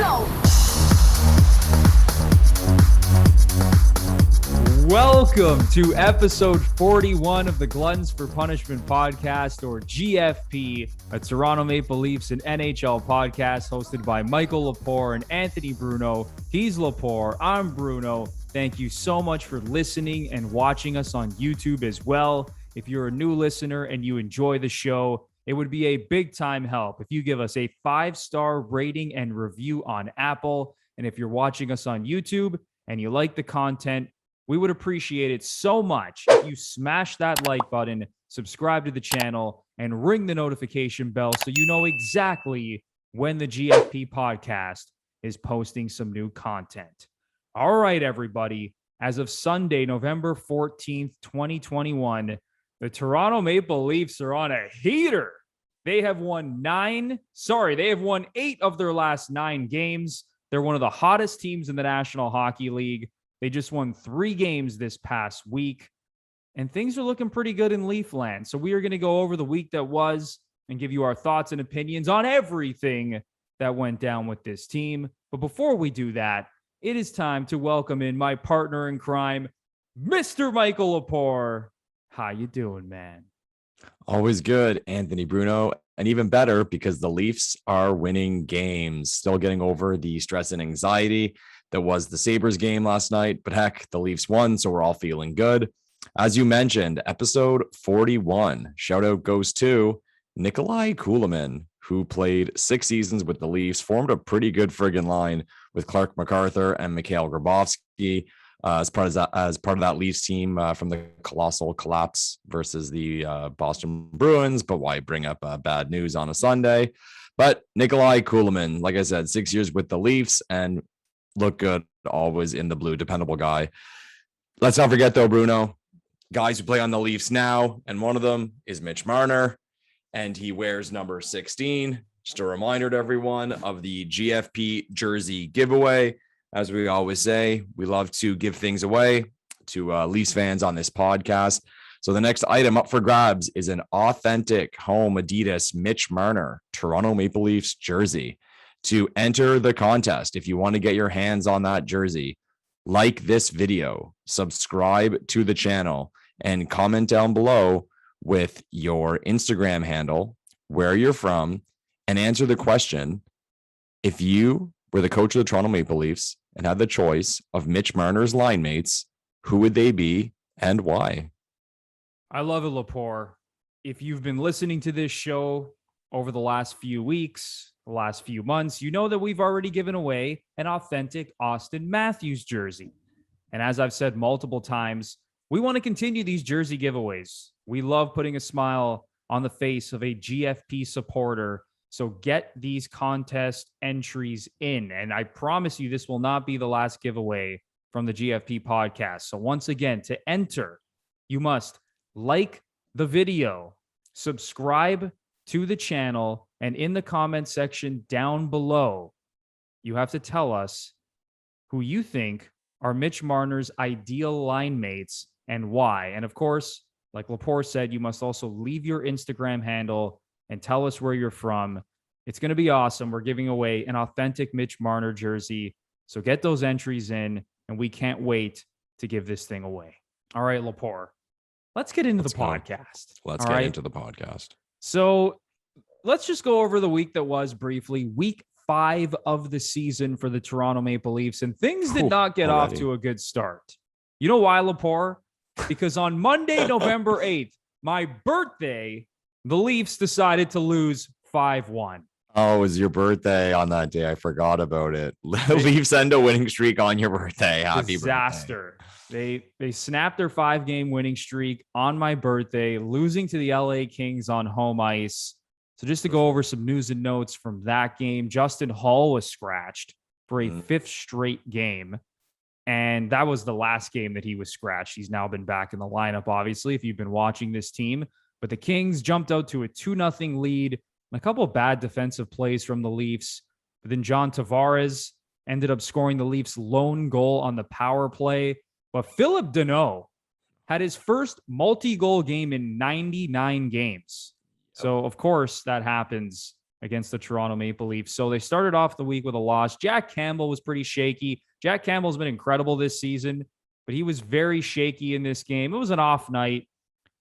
show. Welcome to episode 41 of the Gluttons For Punishment Podcast, or GFP, a Toronto Maple Leafs and NHL podcast hosted by Michael Lepore and Anthony Bruno. He's Lepore, I'm Bruno. Thank you so much for listening and watching us on YouTube as well. If you're a new listener and you enjoy the show, it would be a big time help if you give us a 5-star rating and review on Apple. And if you're watching us on YouTube and you like the content, we would appreciate it so much if you smash that like button, subscribe to the channel, and ring the notification bell so you know exactly when the GFP podcast is posting some new content. All right, everybody. As of Sunday, November 14th, 2021, the Toronto Maple Leafs are on a heater. They have won 8 of their last 9 games. They're one of the hottest teams in the National Hockey League. They just won 3 games this past week, and things are looking pretty good in Leafland. So we are going to go over the week that was and give you our thoughts and opinions on everything that went down with this team. But before we do that, it is time to welcome in my partner in crime, Mr. Michael Lepore. How you doing, man? Always good, Anthony Bruno, and even better because the Leafs are winning games, still getting over the stress and anxiety that was the Sabres game last night. But heck, the Leafs won, so we're all feeling good. As you mentioned, episode 41, shout out goes to Nikolai Kulemin, who played 6 seasons with the Leafs, formed a pretty good friggin' line with Clark MacArthur and Mikhail Grabovski as part of that Leafs team from the colossal collapse versus the Boston Bruins. But why bring up bad news on a Sunday? But Nikolai Kulemin, like I said, 6 years with the Leafs and look good, always in the blue, dependable guy. Let's not forget, though, Bruno, guys who play on the Leafs now, and one of them is Mitch Marner, and he wears number 16. Just a reminder to everyone of the GFP jersey giveaway. As we always say, we love to give things away to Leafs fans on this podcast. So the next item up for grabs is an authentic home Adidas Mitch Marner Toronto Maple Leafs jersey. To enter the contest, if you want to get your hands on that jersey, like this video, subscribe to the channel, and comment down below with your Instagram handle, where you're from, and answer the question: if you were the coach of the Toronto Maple Leafs and had the choice of Mitch Marner's line mates, who would they be and why? I love it, Lepore. If you've been listening to this show over the last few weeks, the last few months, you know that we've already given away an authentic Austin Matthews jersey. And as I've said multiple times, we want to continue these jersey giveaways. We love putting a smile on the face of a GFP supporter. So get these contest entries in. And I promise you, this will not be the last giveaway from the GFP podcast. So once again, to enter, you must like the video, subscribe to the channel, and in the comment section down below, you have to tell us who you think are Mitch Marner's ideal line mates and why. And of course, like Lepore said, you must also leave your Instagram handle and tell us where you're from. It's going to be awesome. We're giving away an authentic Mitch Marner jersey. So get those entries in, and we can't wait to give this thing away. All right, Lepore, let's get into the podcast. Let's get into the podcast. So let's just go over the week that was briefly. Week 5 of the season for the Toronto Maple Leafs, and things did not get off to a good start. You know why, Lepore? Because on Monday, November 8th, my birthday, the Leafs decided to lose 5-1. Oh, it was your birthday on that day. I forgot about it. Leafs end a winning streak on your birthday. Happy disaster. Birthday. They snapped their 5-game winning streak on my birthday, losing to the LA Kings on home ice. So just to go over some news and notes from that game, Justin Hall was scratched for a 5th straight game. And that was the last game that he was scratched. He's now been back in the lineup, obviously, if you've been watching this team. But the Kings jumped out to a 2-0 lead. And a couple of bad defensive plays from the Leafs. But then John Tavares ended up scoring the Leafs' lone goal on the power play. But Philip Deneau had his first multi-goal game in 99 games. So, of course, that happens against the Toronto Maple Leafs. So they started off the week with a loss. Jack Campbell was pretty shaky. Jack Campbell's been incredible this season, but he was very shaky in this game. It was an off night.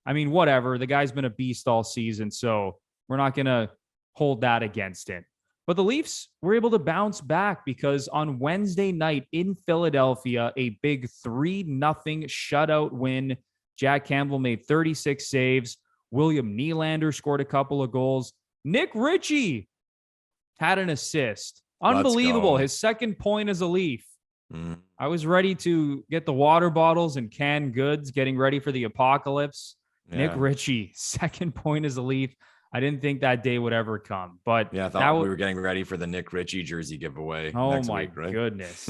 I mean, whatever. The guy's been a beast all season, so we're not going to hold that against him. But the Leafs were able to bounce back because on Wednesday night in Philadelphia, a big 3-0 shutout win. Jack Campbell made 36 saves. William Nylander scored a couple of goals. Nick Ritchie had an assist. Unbelievable. His second point as a Leaf. I was ready to get the water bottles and canned goods, getting ready for the apocalypse. Yeah. Nick Ritchie, second point as a Leaf. I didn't think that day would ever come. But yeah, I thought we were getting ready for the Nick Ritchie jersey giveaway. Oh my week, right? Goodness.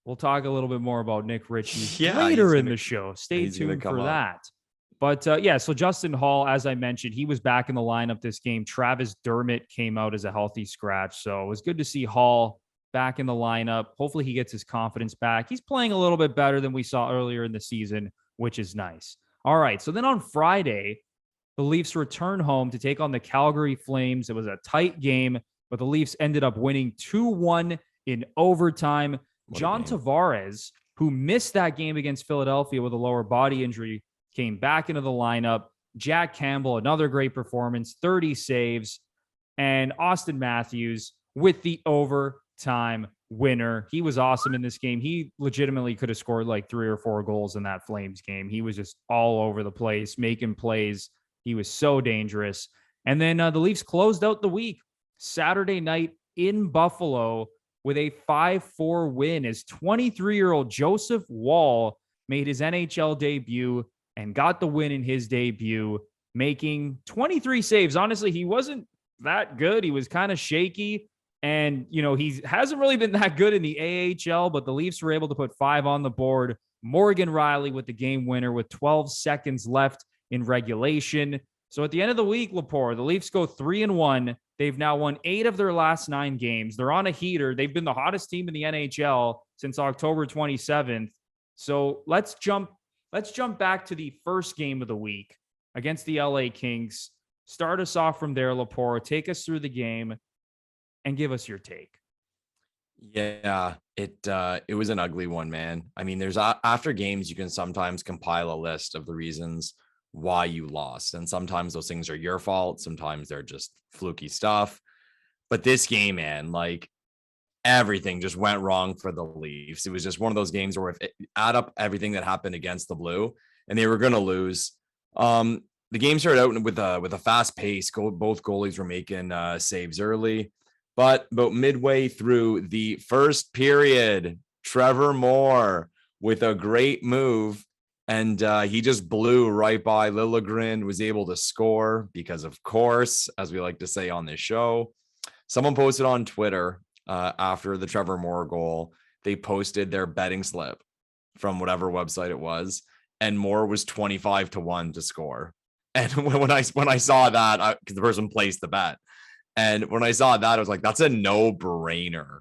We'll talk a little bit more about Nick Ritchie later in the show. Stay tuned for that. But so Justin Hall, as I mentioned, he was back in the lineup this game. Travis Dermott came out as a healthy scratch. So it was good to see Hall back in the lineup. Hopefully he gets his confidence back. He's playing a little bit better than we saw earlier in the season, which is nice. All right. So then on Friday, the Leafs return home to take on the Calgary Flames. It was a tight game, but the Leafs ended up winning 2-1 in overtime. John Tavares, who missed that game against Philadelphia with a lower body injury, came back into the lineup. Jack Campbell, another great performance, 30 saves. And Austin Matthews with the overtime winner. He was awesome in this game. He legitimately could have scored like 3 or 4 goals in that Flames game. He was just all over the place, making plays. He was so dangerous. And then the Leafs closed out the week Saturday night in Buffalo with a 5-4 win as 23-year-old Joseph Woll made his NHL debut and got the win in his debut, making 23 saves. Honestly, he wasn't that good. He was kind of shaky. And, he hasn't really been that good in the AHL, but the Leafs were able to put 5 on the board. Morgan Riley with the game winner with 12 seconds left in regulation. So at the end of the week, Lepore, the Leafs go 3-1. They've now won 8 of their last 9 games. They're on a heater. They've been the hottest team in the NHL since October 27th. So let's jump back to the first game of the week against the LA Kings. Start us off from there, Lepore. Take us through the game and give us your take. Yeah, it was an ugly one, man. I mean, there's after games, you can sometimes compile a list of the reasons why you lost. And sometimes those things are your fault. Sometimes they're just fluky stuff. But this game, man, like everything just went wrong for the Leafs. It was just one of those games where if it add up everything that happened against the Blue and they were going to lose. The game started out with a fast pace. Both goalies were making saves early. But about midway through the first period, Trevor Moore with a great move, and he just blew right by Liljegren, was able to score because, of course, as we like to say on this show, someone posted on Twitter after the Trevor Moore goal, they posted their betting slip from whatever website it was, and Moore was 25-1 to score. And when I saw that, because the person placed the bet. And when I saw that, I was like, that's a no-brainer.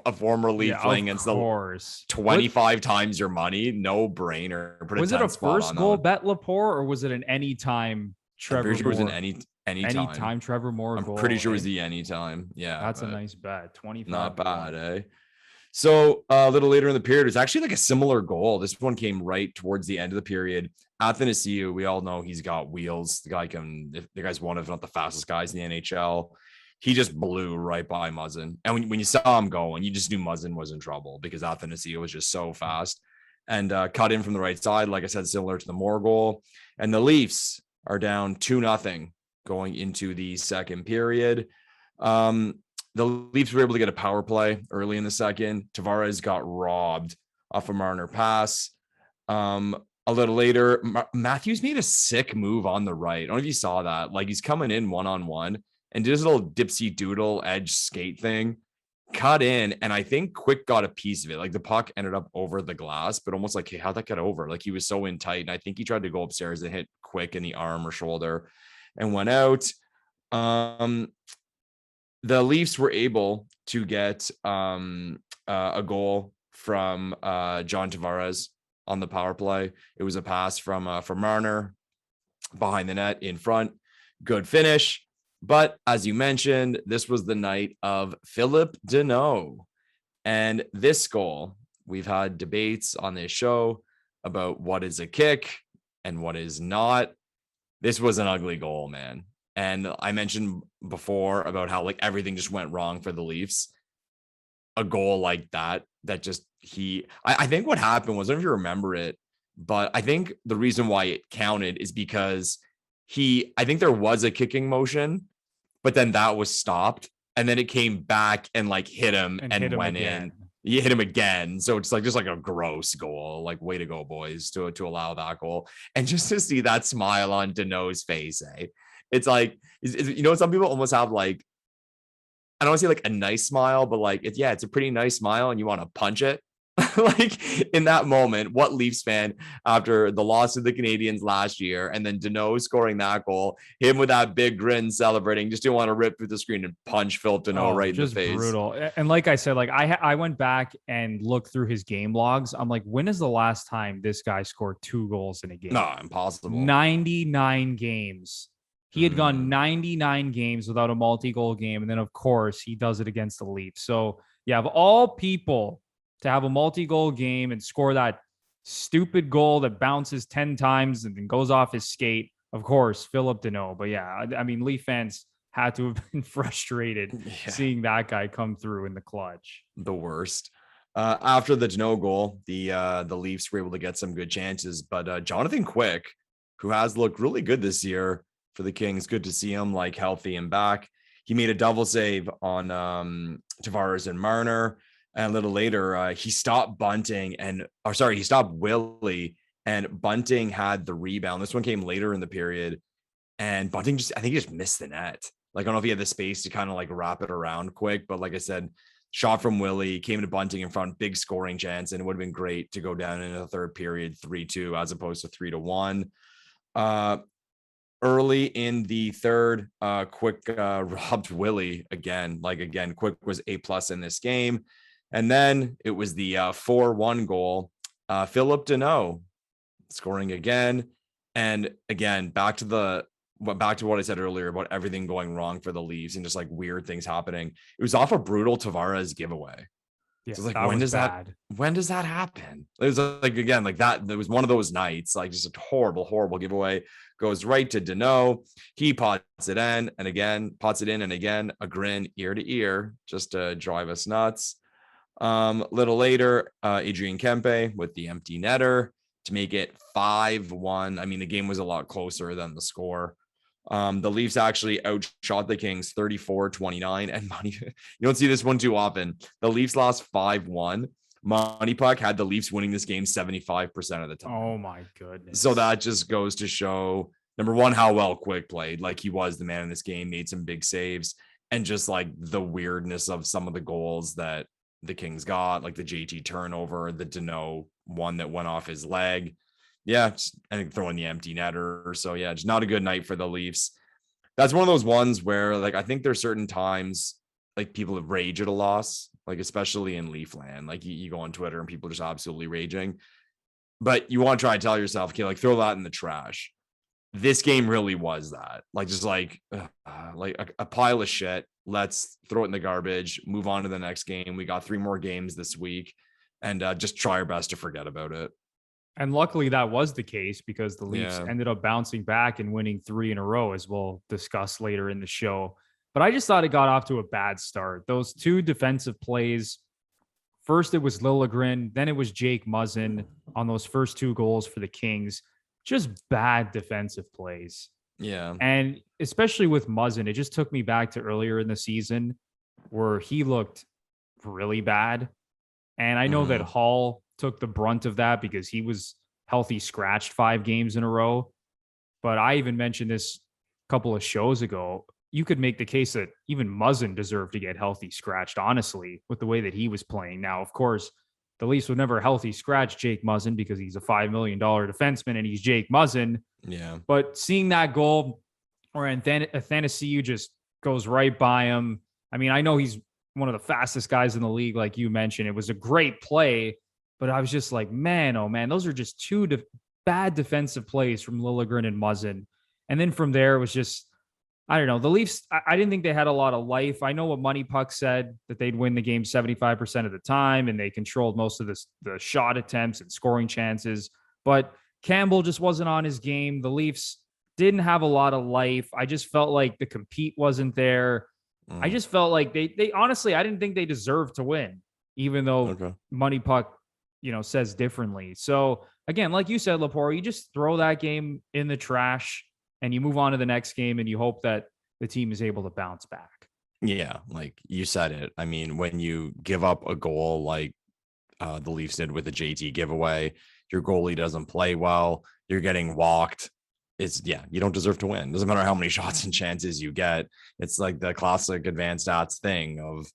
A former Leaf playing against the 25 times your money, no-brainer. Was it a first goal bet, Lepore, or was it an anytime Trevor Moore? I'm pretty sure it was an anytime Trevor Moore goal. I'm pretty sure it was the anytime. Yeah. That's a nice bet. 25. Not bad, eh? So a little later in the period, it was actually like a similar goal. This one came right towards the end of the period. Athanasiou, we all know he's got wheels. The guy's one of, not the fastest guys in the NHL. He just blew right by Muzzin. And when you saw him going, you just knew Muzzin was in trouble because Athanasiou was just so fast and cut in from the right side. Like I said, similar to the Moore goal. And the Leafs are down 2-0 going into the second period. The Leafs were able to get a power play early in the second. Tavares got robbed off a Marner pass. A little later, Matthews made a sick move on the right. I don't know if you saw that. Like he's coming in one-on-one and did his little dipsy doodle edge skate thing, cut in, and I think Quick got a piece of it. Like the puck ended up over the glass, but almost like, hey, how'd that get over? Like he was so in tight, and I think he tried to go upstairs and hit Quick in the arm or shoulder and went out. The Leafs were able to get a goal from John Tavares on the power play. It was a pass from Marner behind the net in front. Good finish. But as you mentioned, this was the night of Phillip Danault. And this goal, we've had debates on this show about what is a kick and what is not. This was an ugly goal, man. And I mentioned before about how like everything just went wrong for the Leafs. A goal like that just I think what happened was, I don't know if you remember it, but I think the reason why it counted is because I think there was a kicking motion, but then that was stopped. And then it came back and like hit him and went in. You hit him again. So it's like just like a gross goal. Like, way to go, boys, to allow that goal. And just to see that smile on Danault's face, it's like, some people almost have like, I don't want to say like a nice smile, but like, it's a pretty nice smile and you want to punch it. Like in that moment, what Leafs fan, after the loss of the Canadiens last year and then Danault scoring that goal, him with that big grin celebrating, just didn't want to rip through the screen and punch Phil Danault right in the face. Brutal. And like I said, like I went back and looked through his game logs. I'm like, when is the last time this guy scored 2 goals in a game? No, impossible. 99 games. He had gone 99 games without a multi-goal game. And then, of course, he does it against the Leafs. So, yeah, of all people to have a multi-goal game and score that stupid goal that bounces 10 times and then goes off his skate, of course, Phillip Danault. But, yeah, I mean, Leaf fans had to have been frustrated seeing that guy come through in the clutch. The worst. After the Danault goal, the Leafs were able to get some good chances. But Jonathan Quick, who has looked really good this year for the Kings, good to see him like healthy and back. He made a double save on Tavares and Marner. And a little later, he stopped he stopped Willie, and Bunting had the rebound. This one came later in the period, and Bunting I think he just missed the net. Like, I don't know if he had the space to kind of like wrap it around quick, but like I said, shot from Willie, came to Bunting in front, big scoring chance, and it would have been great to go down in the third period 3-2 as opposed to 3-1. Early in the third, Quick robbed Willie again. Quick was A+ in this game. And then it was the 4-1 goal. Phillip Danault scoring again. And again, back to what I said earlier about everything going wrong for the Leafs and just like weird things happening. It was off a brutal Tavares giveaway. Yeah, so like, when does that happen? It was like, again, like that. There was one of those nights, like just a horrible, horrible giveaway. Goes right to Danault. He pots it in, and again, a grin ear to ear, just to drive us nuts. Little later, Adrian Kempe with the empty netter to make it 5-1. I mean, the game was a lot closer than the score. The Leafs actually outshot the Kings 34-29, and you don't see this one too often. The Leafs lost 5-1. Money Puck had the Leafs winning this game 75% of the time. Oh my goodness. So that just goes to show, number one, how well Quick played. Like, he was the man in this game, made some big saves, and just like the weirdness of some of the goals that the Kings got, like the JT turnover, the Danault one that went off his leg. Yeah, I think throwing the empty netter. So yeah, just not a good night for the Leafs. That's one of those ones where, like, I think there's certain times like people rage at a loss, like especially in Leafland. Like you go on Twitter and people are just absolutely raging. But you want to try and tell yourself, okay, like throw that in the trash. This game really was that. Like, just like a pile of shit. Let's throw it in the garbage, move on to the next game. We got 3 more games this week, and just try our best to forget about it. And luckily that was the case, because the Leafs ended up bouncing back and winning 3 in a row, as we'll discuss later in the show. But I just thought it got off to a bad start. Those 2 defensive plays, first it was Liljegren, then it was Jake Muzzin on those first 2 goals for the Kings. Just bad defensive plays. Yeah. And especially with Muzzin, it just took me back to earlier in the season where he looked really bad. And I know that Hall took the brunt of that because he was healthy scratched 5 games in a row. But I even mentioned this a couple of shows ago. You could make the case that even Muzzin deserved to get healthy scratched, honestly, with the way that he was playing. Now, of course, the Leafs would never healthy scratch Jake Muzzin because he's a $5 million defenseman and he's Jake Muzzin. Yeah. But seeing that goal where Athanasiou just goes right by him. I mean, I know he's one of the fastest guys in the league, like you mentioned. It was a great play, but I was just like, man, oh man, those are just 2 bad defensive plays from Liljegren and Muzzin. And then from there, it was just I don't know. The Leafs, I didn't think they had a lot of life. I know what Money Puck said, that they'd win the game 75% of the time and they controlled most of the shot attempts and scoring chances. But Campbell just wasn't on his game. The Leafs didn't have a lot of life. I just felt like the compete wasn't there. I just felt like they honestly, I didn't think they deserved to win, even though Money Puck, says differently. So again, like you said, Lepore, you just throw that game in the trash and you move on to the next game and you hope that the team is able to bounce back. Yeah, like you said it. I mean, when you give up a goal like the Leafs did with the JT giveaway, your goalie doesn't play well, you're getting walked. You don't deserve to win. Doesn't matter how many shots and chances you get. It's like the classic advanced stats thing of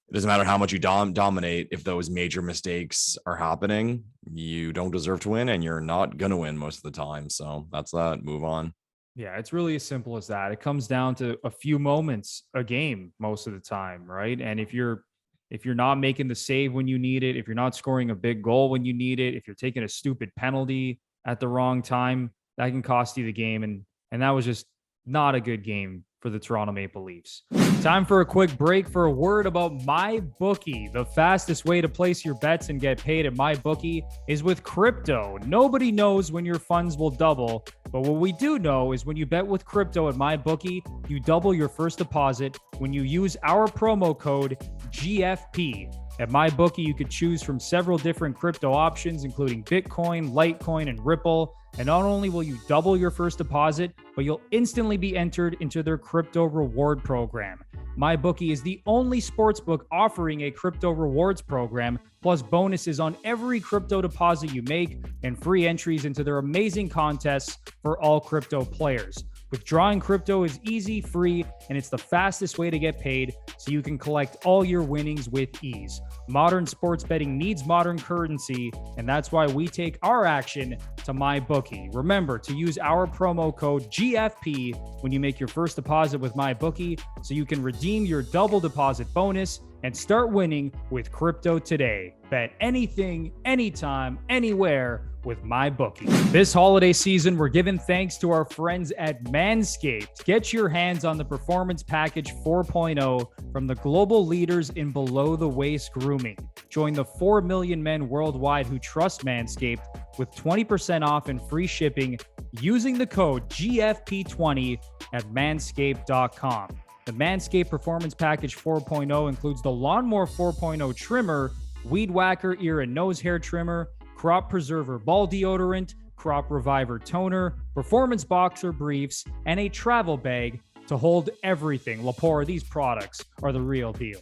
it doesn't matter how much you dominate. If those major mistakes are happening, you don't deserve to win and you're not going to win most of the time. So that's that. Move on. Yeah, it's really as simple as that. It comes down to a few moments a game most of the time, right? And if you're not making the save when you need it, if you're not scoring a big goal when you need it, if you're taking a stupid penalty at the wrong time, that can cost you the game. And that was just not a good game for the Toronto Maple Leafs. Time for a quick break for a word about MyBookie. The fastest way to place your bets and get paid at MyBookie is with crypto. Nobody knows when your funds will double, but what we do know is when you bet with crypto at MyBookie, you double your first deposit when you use our promo code GFP. At MyBookie, you could choose from several different crypto options, including Bitcoin, Litecoin, and Ripple. And not only will you double your first deposit, but you'll instantly be entered into their crypto reward program. MyBookie is the only sportsbook offering a crypto rewards program, plus bonuses on every crypto deposit you make and free entries into their amazing contests for all crypto players. Withdrawing crypto is easy, free, and it's the fastest way to get paid, so you can collect all your winnings with ease. Modern sports betting needs modern currency, and that's why we take our action to MyBookie. Remember to use our promo code GFP when you make your first deposit with MyBookie, so you can redeem your double deposit bonus and start winning with crypto today. Bet anything, anytime, anywhere with MyBookie. This holiday season, we're giving thanks to our friends at Manscaped. Get your hands on the Performance Package 4.0 from the global leaders in below-the-waist grooming. Join the 4 million men worldwide who trust Manscaped with 20% off and free shipping using the code GFP20 at manscaped.com. The Manscaped Performance Package 4.0 includes the Lawnmower 4.0 trimmer, Weed Whacker ear and nose hair trimmer, Crop Preserver ball deodorant, Crop Reviver toner, Performance Boxer briefs, and a travel bag to hold everything. Lepore, these products are the real deal.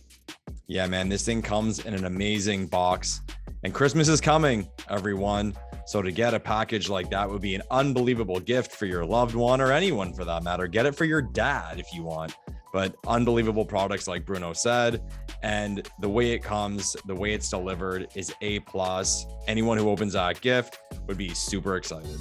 Yeah, man, this thing comes in an amazing box. And Christmas is coming, everyone. So to get a package like that would be an unbelievable gift for your loved one or anyone for that matter. Get it for your dad if you want. But unbelievable products like Bruno said. And the way it comes, the way it's delivered is A+. Anyone who opens that gift would be super excited.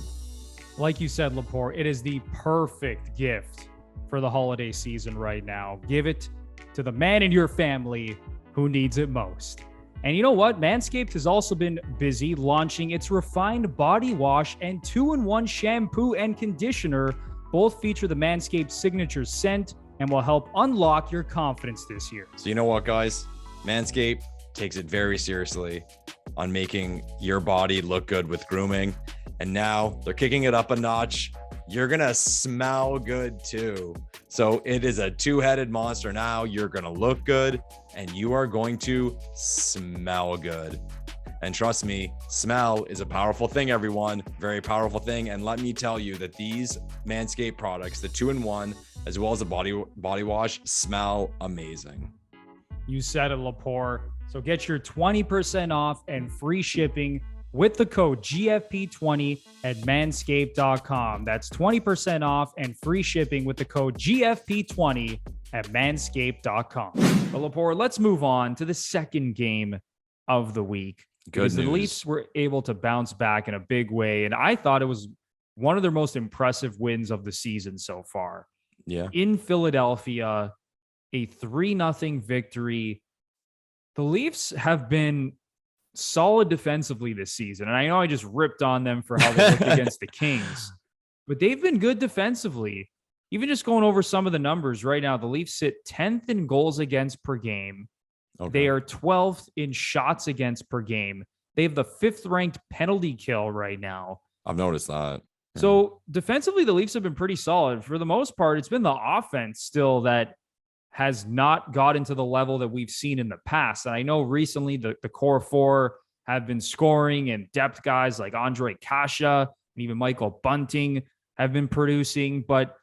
Like you said, Lepore, it is the perfect gift for the holiday season right now. Give it to the man in your family who needs it most. And you know what? Manscaped has also been busy launching its refined body wash and 2-in-1 shampoo and conditioner. Both feature the Manscaped signature scent and will help unlock your confidence this year. So you know what, guys? Manscaped takes it very seriously on making your body look good with grooming. And now they're kicking it up a notch. You're going to smell good too. So it is a two-headed monster now. You're going to look good and you are going to smell good. And trust me, smell is a powerful thing, everyone. Very powerful thing. And let me tell you that these Manscaped products, the 2-in-1, as well as the body wash, smell amazing. You said it, Lepore. So get your 20% off and free shipping with the code GFP20 at manscaped.com. That's 20% off and free shipping with the code GFP20 at manscaped.com. But Lepore, let's move on to the second game of the week. Good news. The Leafs were able to bounce back in a big way, and I thought it was one of their most impressive wins of the season so far. Yeah. In Philadelphia, a 3-0 victory. The Leafs have been solid defensively this season, and I know I just ripped on them for how they looked against the Kings, but they've been good defensively. even just going over some of the numbers right now, the Leafs sit 10th in goals against per game. Okay. They are 12th in shots against per game. They have the 5th ranked penalty kill right now. I've noticed that. Yeah. So defensively, the Leafs have been pretty solid. For the most part, it's been the offense still that has not got into the level that we've seen in the past. And I know recently the core four have been scoring, and depth guys like Andre Kasha and even Michael Bunting have been producing, but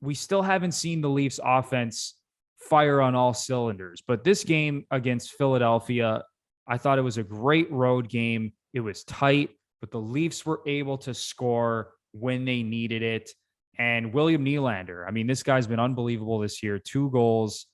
we still haven't seen the Leafs offense fire on all cylinders. But this game against Philadelphia, I thought it was a great road game. It was tight, but the Leafs were able to score when they needed it. And William Nylander, I mean, this guy's been unbelievable this year. 2 goals.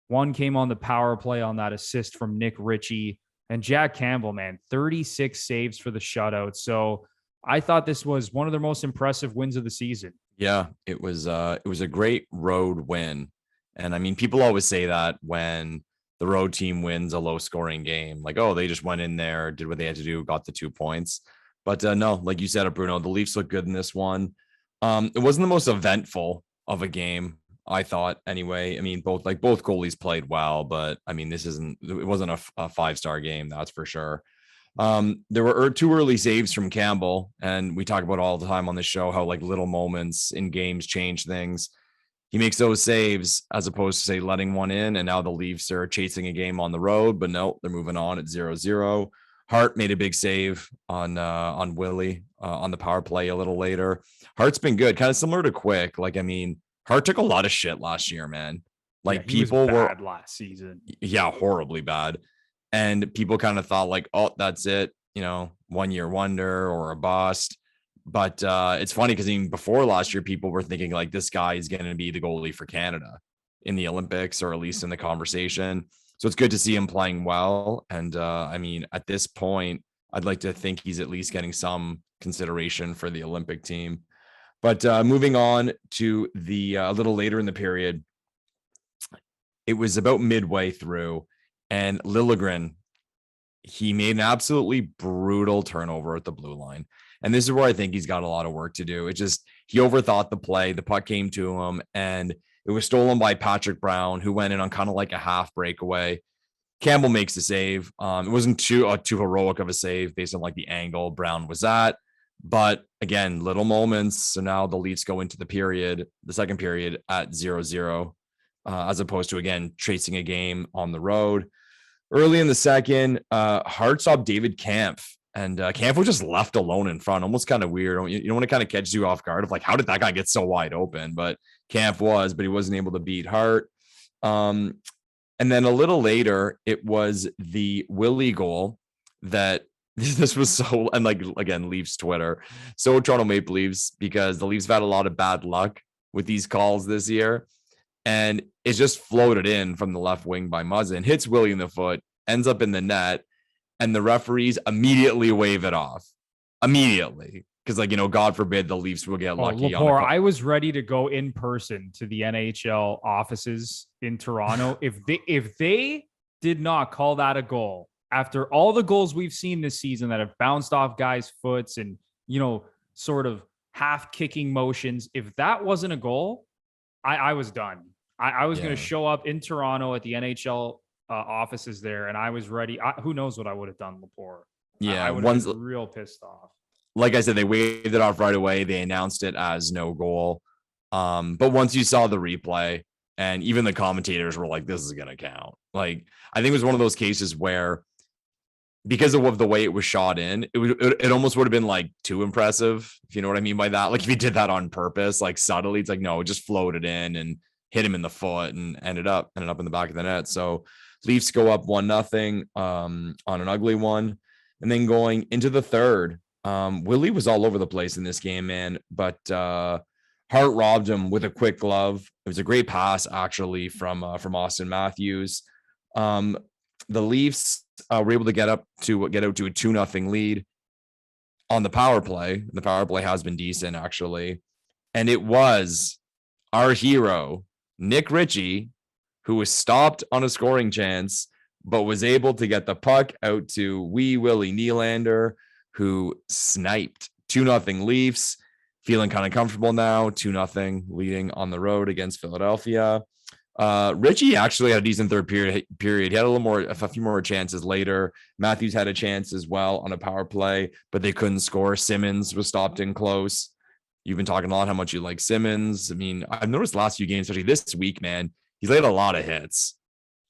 1 came on the power play on that assist from Nick Ritchie. And Jack Campbell, man, 36 saves for the shutout. So I thought this was one of their most impressive wins of the season. Yeah, it was a great road win. And I mean, people always say that when the road team wins a low scoring game, like, oh, they just went in there, did what they had to do, got the 2 points. But no, like you said, Bruno, the Leafs look good in this one. It wasn't the most eventful of a game, I thought, anyway. I mean, both goalies played well, but I mean, it wasn't a 5-star game, that's for sure. There were 2 early saves from Campbell, and we talk about all the time on this show how like little moments in games change things. He makes those saves as opposed to, say, letting one in, and now the Leafs are chasing a game on the road, but no, they're moving on at 0-0. Hart made a big save on Willie on the power play a little later. Hart's been good, kind of similar to Quick. Like, I mean, Hart took a lot of shit last year, man. Like, yeah, people were bad last season. Yeah, horribly bad. And people kind of thought like, oh, that's it, 1-year wonder or a bust. But it's funny because even before last year, people were thinking like this guy is going to be the goalie for Canada in the Olympics, or at least in the conversation. So it's good to see him playing well. And I mean, at this point, I'd like to think he's at least getting some consideration for the Olympic team. But moving on to the a little later in the period, it was about midway through, and Liljegren, he made an absolutely brutal turnover at the blue line. And this is where I think he's got a lot of work to do. It just, he overthought the play. The puck came to him, and it was stolen by Patrick Brown, who went in on kind of like a half breakaway. Campbell makes the save. It wasn't too heroic of a save based on like the angle Brown was at. But again, little moments. So now the Leafs go into the second period at 0-0, as opposed to, again, chasing a game on the road. Early in the second, Hart saw David Kampf, and Kampf was just left alone in front. Almost kind of weird. You don't want to kind of catch you off guard of like, how did that guy get so wide open? But Kampf was, but he wasn't able to beat Hart. And then a little later, it was the Willie goal that this was so, and like, again, Leafs Twitter, so Toronto Maple Leafs, because the Leafs have had a lot of bad luck with these calls this year. And it's just floated in from the left wing by Muzzin, hits Willie in the foot, ends up in the net, and the referees immediately wave it off. Immediately. Because, like, God forbid the Leafs will get lucky. Lepore, I was ready to go in person to the NHL offices in Toronto. If they did not call that a goal, after all the goals we've seen this season that have bounced off guys' foots and, sort of half kicking motions, if that wasn't a goal, I was done. I was going to show up in Toronto at the NHL offices there, and I was ready. Who knows what I would have done, Lepore? Yeah, I would have been real pissed off. Like I said, they waved it off right away. They announced it as no goal. But once you saw the replay, and even the commentators were like, this is going to count. Like, I think it was one of those cases where, because of the way it was shot in, it almost would have been like too impressive, if you know what I mean by that. Like, if he did that on purpose, like subtly, it's like, no, it just floated in and hit him in the foot and ended up in the back of the net. So Leafs go up 1-0 on an ugly one. And then going into the third, Willie was all over the place in this game, man. But Hart robbed him with a quick glove. It was a great pass, actually, from Austin Matthews. The Leafs were able to get out to a 2-0 lead on the power play. The power play has been decent, actually. And it was our hero, Nick Ritchie, who was stopped on a scoring chance, but was able to get the puck out to wee Willie Nylander, who sniped 2-0 Leafs. feeling kind of comfortable now. 2-0 leading on the road against Philadelphia. Richie actually had a decent third period. He had a few more chances later. Matthews had a chance as well on a power play, but they couldn't score. Simmons was stopped in close. You've been talking a lot how much you like Simmons. I mean, I've noticed the last few games, especially this week, man, he's laid a lot of hits,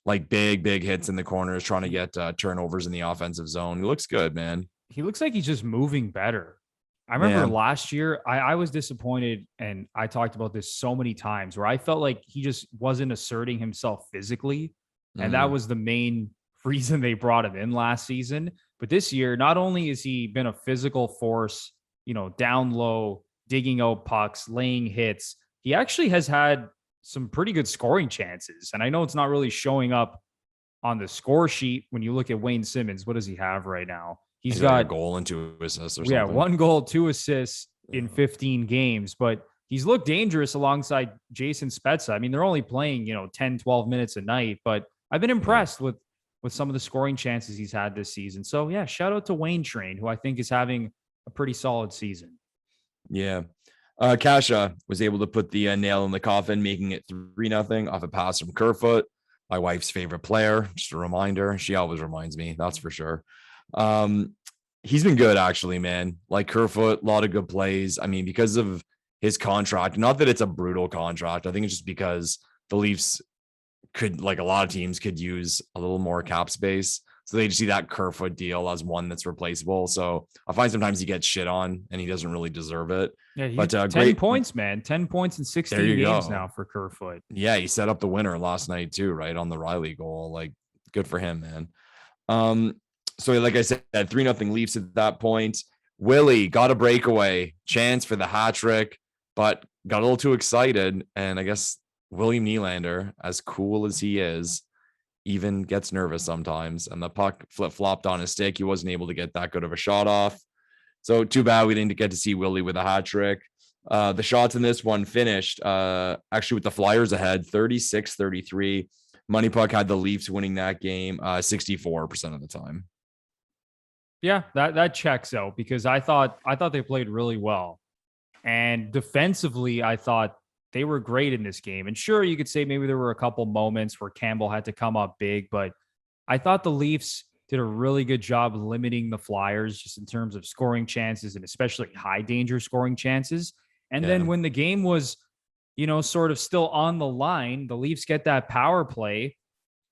like big hits in the corners, trying to get turnovers in the offensive zone. He looks good, man. He looks like he's just moving better. I remember last year, I was disappointed, and I talked about this so many times, where I felt like he just wasn't asserting himself physically. And that was the main reason they brought him in last season. But this year, not only has he been a physical force, down low, digging out pucks, laying hits, he actually has had some pretty good scoring chances. And I know it's not really showing up on the score sheet when you look at Wayne Simmons. What does he have right now? He's got a goal and 2 assists or something. Yeah, 1 goal, 2 assists in 15 games, but he's looked dangerous alongside Jason Spezza. I mean, they're only playing, 10, 12 minutes a night, but I've been impressed with some of the scoring chances he's had this season. So yeah, shout out to Wayne Train, who I think is having a pretty solid season. Yeah. Kasha was able to put the nail in the coffin, making it 3-0 off a pass from Kerfoot, my wife's favorite player. Just a reminder. She always reminds me, that's for sure. He's been good, actually, man. Like Kerfoot, a lot of good plays. I mean, because of his contract, not that it's a brutal contract. I think it's just because the Leafs could, like a lot of teams, could use a little more cap space. So they just see that Kerfoot deal as one that's replaceable. So I find sometimes he gets shit on and he doesn't really deserve it. Yeah, but 10 points, man. 10 points in 16 games now for Kerfoot. Yeah, he set up the winner last night too, right? On the Riley goal. Like, good for him, man. So like I said, 3-0 Leafs at that point. Willie got a breakaway chance for the hat trick, but got a little too excited. And I guess William Nylander, as cool as he is, even gets nervous sometimes. And the puck flip-flopped on his stick. He wasn't able to get that good of a shot off. So too bad we didn't get to see Willie with a hat trick. The shots in this one finished actually with the Flyers ahead, 36-33. Money Puck had the Leafs winning that game 64% of the time. Yeah, that checks out, because I thought they played really well. And defensively, I thought they were great in this game. And sure, you could say maybe there were a couple moments where Campbell had to come up big, but I thought the Leafs did a really good job limiting the Flyers just in terms of scoring chances, and especially high danger scoring chances. And then when the game was, sort of still on the line, the Leafs get that power play,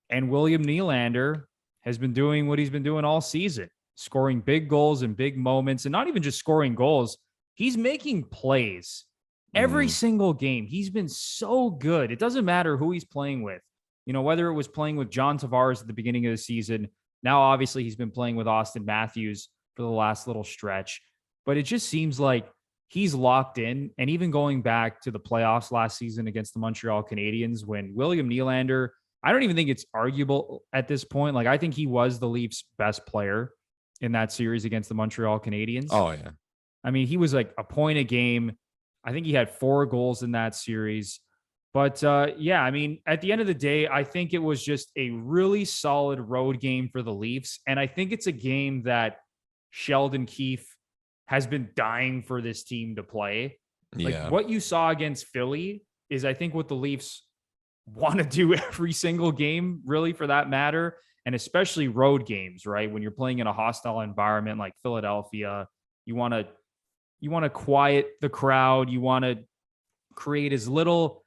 and William Nylander has been doing what he's been doing all season, scoring big goals in big moments, and not even just scoring goals. He's making plays every single game. He's been so good. It doesn't matter who he's playing with, whether it was playing with John Tavares at the beginning of the season. Now, obviously, he's been playing with Austin Matthews for the last little stretch, but it just seems like he's locked in. And even going back to the playoffs last season against the Montreal Canadiens, when William Nylander, I don't even think it's arguable at this point. Like, I think he was the Leafs' best player in that series against the Montreal Canadiens. Oh, yeah. I mean, he was like a point a game. I think he had 4 goals in that series. But yeah, I mean, at the end of the day, I think it was just a really solid road game for the Leafs. And I think it's a game that Sheldon Keefe has been dying for this team to play. Like, what you saw against Philly is, I think, what the Leafs want to do every single game, really, for that matter. And especially road games, right? When you're playing in a hostile environment like Philadelphia, you want to quiet the crowd. You want to create as little,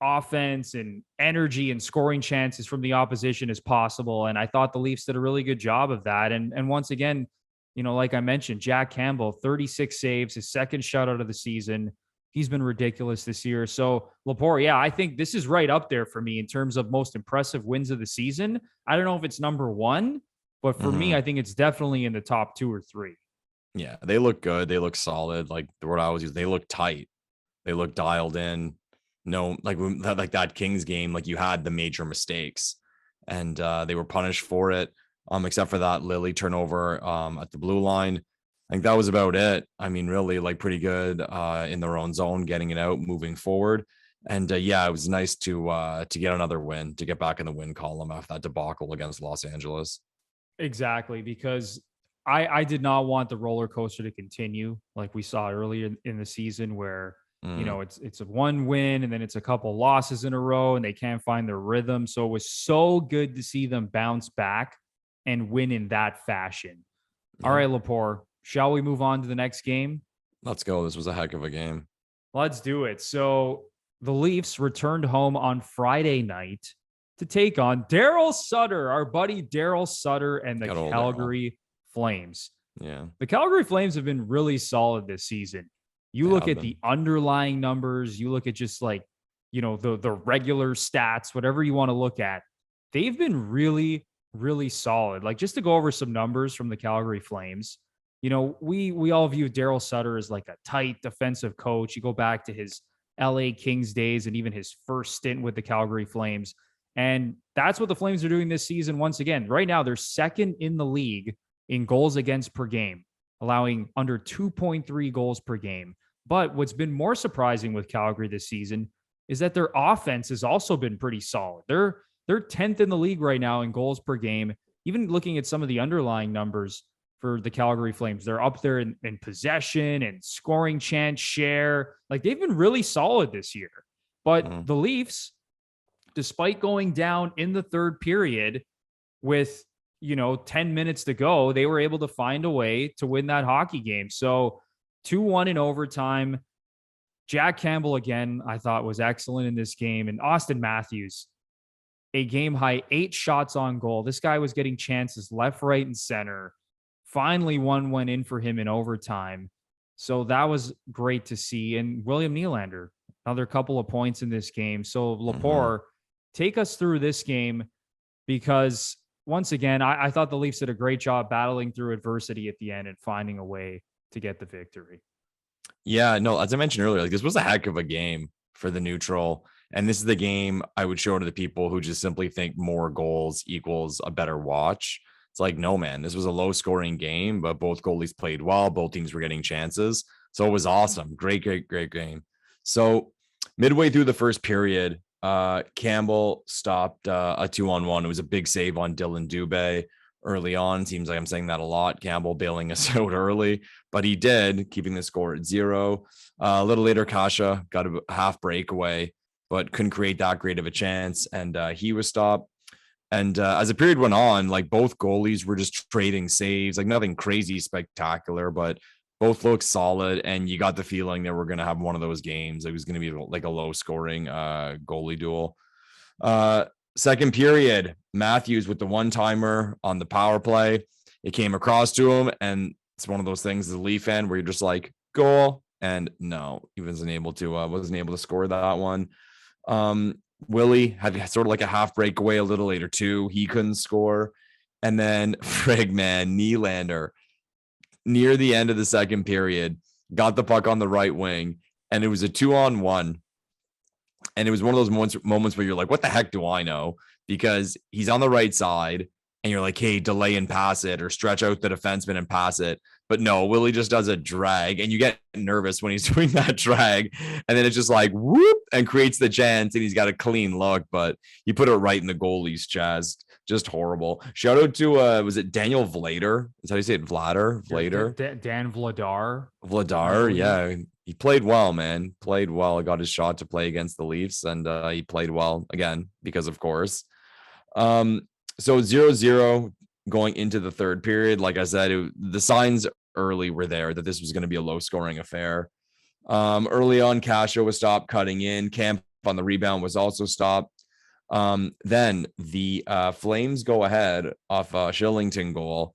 offense and energy and scoring chances from the opposition as possible. And I thought the Leafs did a really good job of that. And once again, like I mentioned, Jack Campbell, 36 saves, his second shutout of the season. He's been ridiculous this year. So Lepore, yeah, I think this is right up there for me in terms of most impressive wins of the season. I don't know if it's number 1, but for me, I think it's definitely in the top 2 or 3. Yeah, they look good. They look solid. Like the word I always use, they look tight. They look dialed in. No, like that Kings game, like you had the major mistakes, and they were punished for it. Except for that Lily turnover at the blue line. I think that was about it. I mean, really, like, pretty good in their own zone, getting it out, moving forward. And yeah, it was nice to get another win, to get back in the win column after that debacle against Los Angeles. Exactly, because I did not want the roller coaster to continue like we saw earlier in the season where, it's a one win and then it's a couple losses in a row and they can't find their rhythm. So it was so good to see them bounce back and win in that fashion. All right, Lepore, shall we move on to the next game? Let's go. This was a heck of a game. Let's do it. So the Leafs returned home on Friday night to take on Daryl Sutter, our buddy Daryl Sutter and the Calgary Flames. Yeah. The Calgary Flames have been really solid this season. You look at the underlying numbers, you look at just like, the regular stats, whatever you want to look at. They've been really, really solid. Like, just to go over some numbers from the Calgary Flames, we all view Daryl Sutter as like a tight defensive coach. You go back to his LA Kings days and even his first stint with the Calgary Flames. And that's what the Flames are doing this season. Once again, right now, they're second in the league in goals against per game, allowing under 2.3 goals per game. But what's been more surprising with Calgary this season is that their offense has also been pretty solid. They're 10th in the league right now in goals per game. Even looking at some of the underlying numbers for the Calgary Flames, they're up there in possession and scoring chance share. Like, they've been really solid this year. But the Leafs, despite going down in the third period with 10 minutes to go, they were able to find a way to win that hockey game. So 2-1 in overtime. Jack Campbell, again, I thought was excellent in this game. And Austin Matthews, a game high 8 shots on goal. This guy was getting chances left, right, and center. Finally, one went in for him in overtime. So that was great to see. And William Nylander, another couple of points in this game. So Lepore, take us through this game, because once again, I thought the Leafs did a great job battling through adversity at the end and finding a way to get the victory. Yeah, no, as I mentioned earlier, like, this was a heck of a game for the neutral. And this is the game I would show to the people who just simply think more goals equals a better watch. It's like, no, man, this was a low scoring game, but both goalies played well. Both teams were getting chances. So it was awesome. Great game. So midway through the first period, Campbell stopped a 2-on-1. It was a big save on Dylan Dubé early on. Seems like I'm saying that a lot. Campbell bailing us out early, but he did, keeping the score at 0. A little later, Kasha got a half breakaway, but couldn't create that great of a chance, and he was stopped. And as the period went on, like, both goalies were just trading saves, like nothing crazy spectacular, but both looked solid. And you got the feeling that we're going to have one of those games. It was going to be like a low scoring goalie duel. Second period, Matthews with the one-timer on the power play. It came across to him, and it's one of those things as a Leaf fan where you're just like, goal. And no, he wasn't able to score that one. Willie had sort of like a half breakaway a little later too. He couldn't score. And then Nylander, near the end of the second period, got the puck on the right wing, and it was a 2-on-1. And it was one of those moments where you're like, what the heck do I know? Because he's on the right side, and you're like, hey, delay and pass it, or stretch out the defenseman and pass it. But no, Willie just does a drag, and you get nervous when he's doing that drag. And then it's just like, whoop, and creates the chance, and he's got a clean look, but he put it right in the goalie's chest. Just horrible. Shout out to, was it Daniel Vlader? Is that how you say it? Vlader? Dan Vladar. Vladar, yeah. He played well, man. Played well. Got his shot to play against the Leafs, and he played well again, because of course. So 0-0 going into the third period. Like I said, the signs early were there that this was going to be a low scoring affair. Early on, Kasha was stopped cutting in. Camp on the rebound was also stopped. Then the Flames go ahead off a Shillington goal.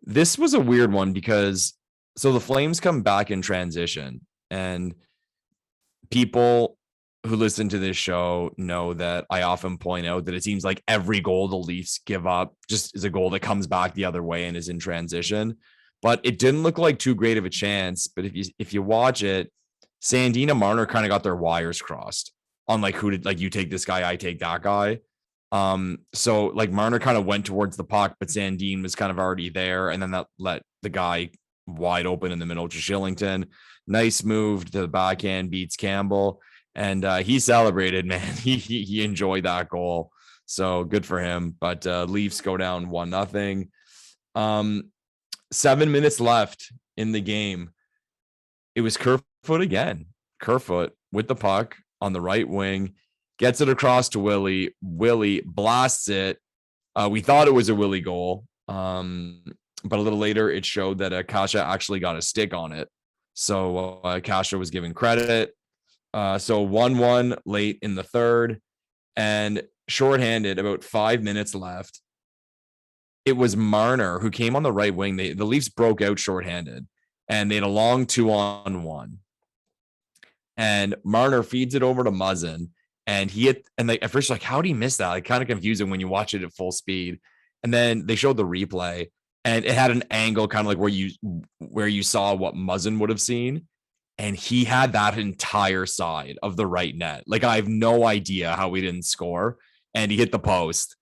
This was a weird one because the Flames come back in transition, and people who listen to this show know that I often point out that it seems like every goal the Leafs give up just is a goal that comes back the other way and is in transition. But it didn't look like too great of a chance. But if you watch it, Sandin and Marner kind of got their wires crossed on like who did, like, you take this guy, I take that guy. So like Marner kind of went towards the puck, but Sandin was kind of already there, and then that let the guy wide open in the middle to Shillington. Nice move to the backhand, beats Campbell, and he celebrated, man. He enjoyed that goal, so good for him. But Leafs go down 1-0. 7 minutes left in the game. It was Kerfoot again. Kerfoot with the puck on the right wing, gets it across to Willie. Willie blasts it. We thought it was a Willie goal. But a little later, it showed that Kasha actually got a stick on it. So Kasha was given credit. So 1-1 late in the third, and shorthanded, about 5 minutes left. It was Marner who came on the right wing. The Leafs broke out shorthanded, and they had a long 2-on-1. And Marner feeds it over to Muzzin, and he hit. And at first, like, how did he miss that? Like, kind of confusing when you watch it at full speed. And then they showed the replay, and it had an angle kind of like where you saw what Muzzin would have seen. And he had that entire side of the right net. Like, I have no idea how we didn't score. And he hit the post,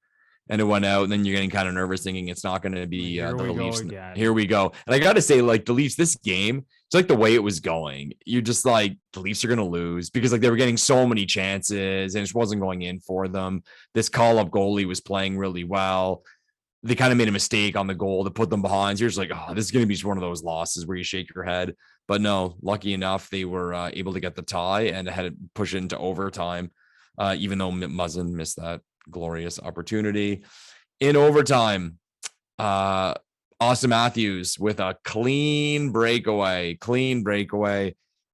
and it went out. And then you're getting kind of nervous, thinking it's not going to be the Leafs. Here we go. And I got to say, like, the Leafs, this game, it's like the way it was going. You're just like, the Leafs are going to lose, because like they were getting so many chances and it wasn't going in for them. This call-up goalie was playing really well. They kind of made a mistake on the goal to put them behind. So you're just like, oh, this is going to be just one of those losses where you shake your head. But no, lucky enough, they were able to get the tie and had to push it into overtime, even though Muzzin missed that glorious opportunity. In overtime, Austin Matthews with a clean breakaway.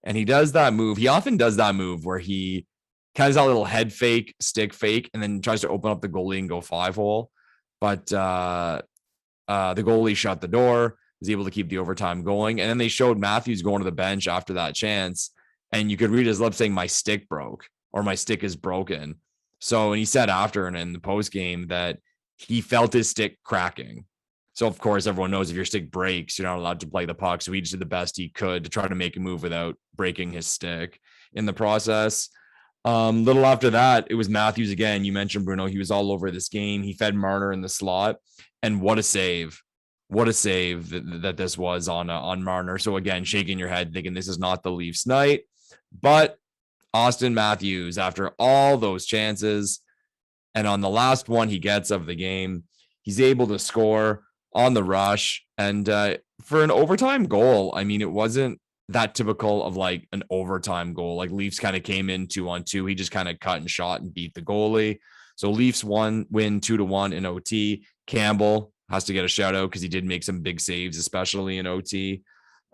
And he does that move. He often does that move where he kind of does a little head fake, stick fake, and then tries to open up the goalie and go 5-hole. But the goalie shut the door, was able to keep the overtime going. And then they showed Matthews going to the bench after that chance, and you could read his lips saying, "My stick broke," or "My stick is broken." So, and he said after and in the post game that he felt his stick cracking. So, of course, everyone knows if your stick breaks, you're not allowed to play the puck. So he just did the best he could to try to make a move without breaking his stick in the process. Little after that, it was Matthews again. You mentioned Bruno. He was all over this game. He fed Marner in the slot, and what a save. What a save that this was on Marner. So again, shaking your head, thinking this is not the Leafs night. But Austin Matthews, after all those chances, and on the last one he gets of the game, he's able to score on the rush. And for an overtime goal, I mean, it wasn't that typical of like an overtime goal. Like, Leafs kind of came in 2-on-2. He just kind of cut and shot and beat the goalie. So Leafs win 2-1 in OT. Campbell has to get a shout out because he did make some big saves, especially in OT.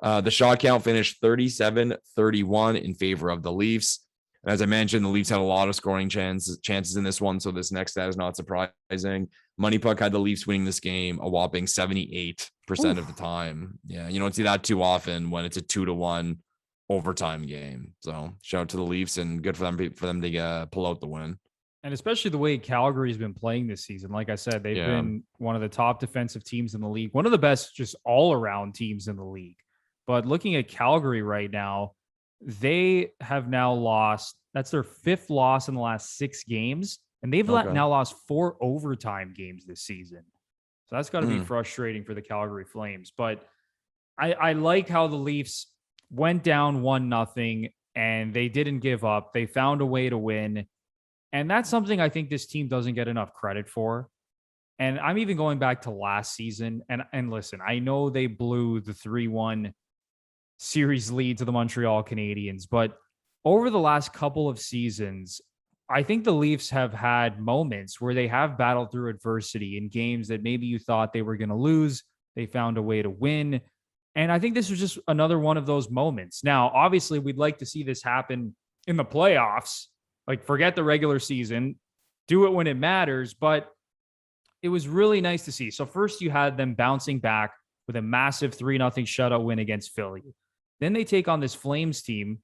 The shot count finished 37-31 in favor of the Leafs. And as I mentioned, the Leafs had a lot of scoring chances in this one. So this next stat is not surprising. Money Puck had the Leafs winning this game a whopping 78% of the time. Yeah, you don't see that too often when it's a 2-1 overtime game. So shout out to the Leafs, and good for them to pull out the win. And especially the way Calgary's been playing this season. Like I said, they've been one of the top defensive teams in the league, one of the best just all-around teams in the league. But looking at Calgary right now, they have now lost. That's their 5th loss in the last 6 games. And they've now lost 4 overtime games this season. So that's got to be frustrating for the Calgary Flames. But I like how the Leafs went down 1-0 and they didn't give up. They found a way to win. And that's something I think this team doesn't get enough credit for. And I'm even going back to last season. And listen, I know they blew the 3-1 series lead to the Montreal Canadiens, but over the last couple of seasons, I think the Leafs have had moments where they have battled through adversity in games that maybe you thought they were going to lose. They found a way to win. And I think this was just another one of those moments. Now, obviously, we'd like to see this happen in the playoffs. Like, forget the regular season, do it when it matters. But it was really nice to see. So first you had them bouncing back with a massive 3-0 shutout win against Philly. Then they take on this Flames team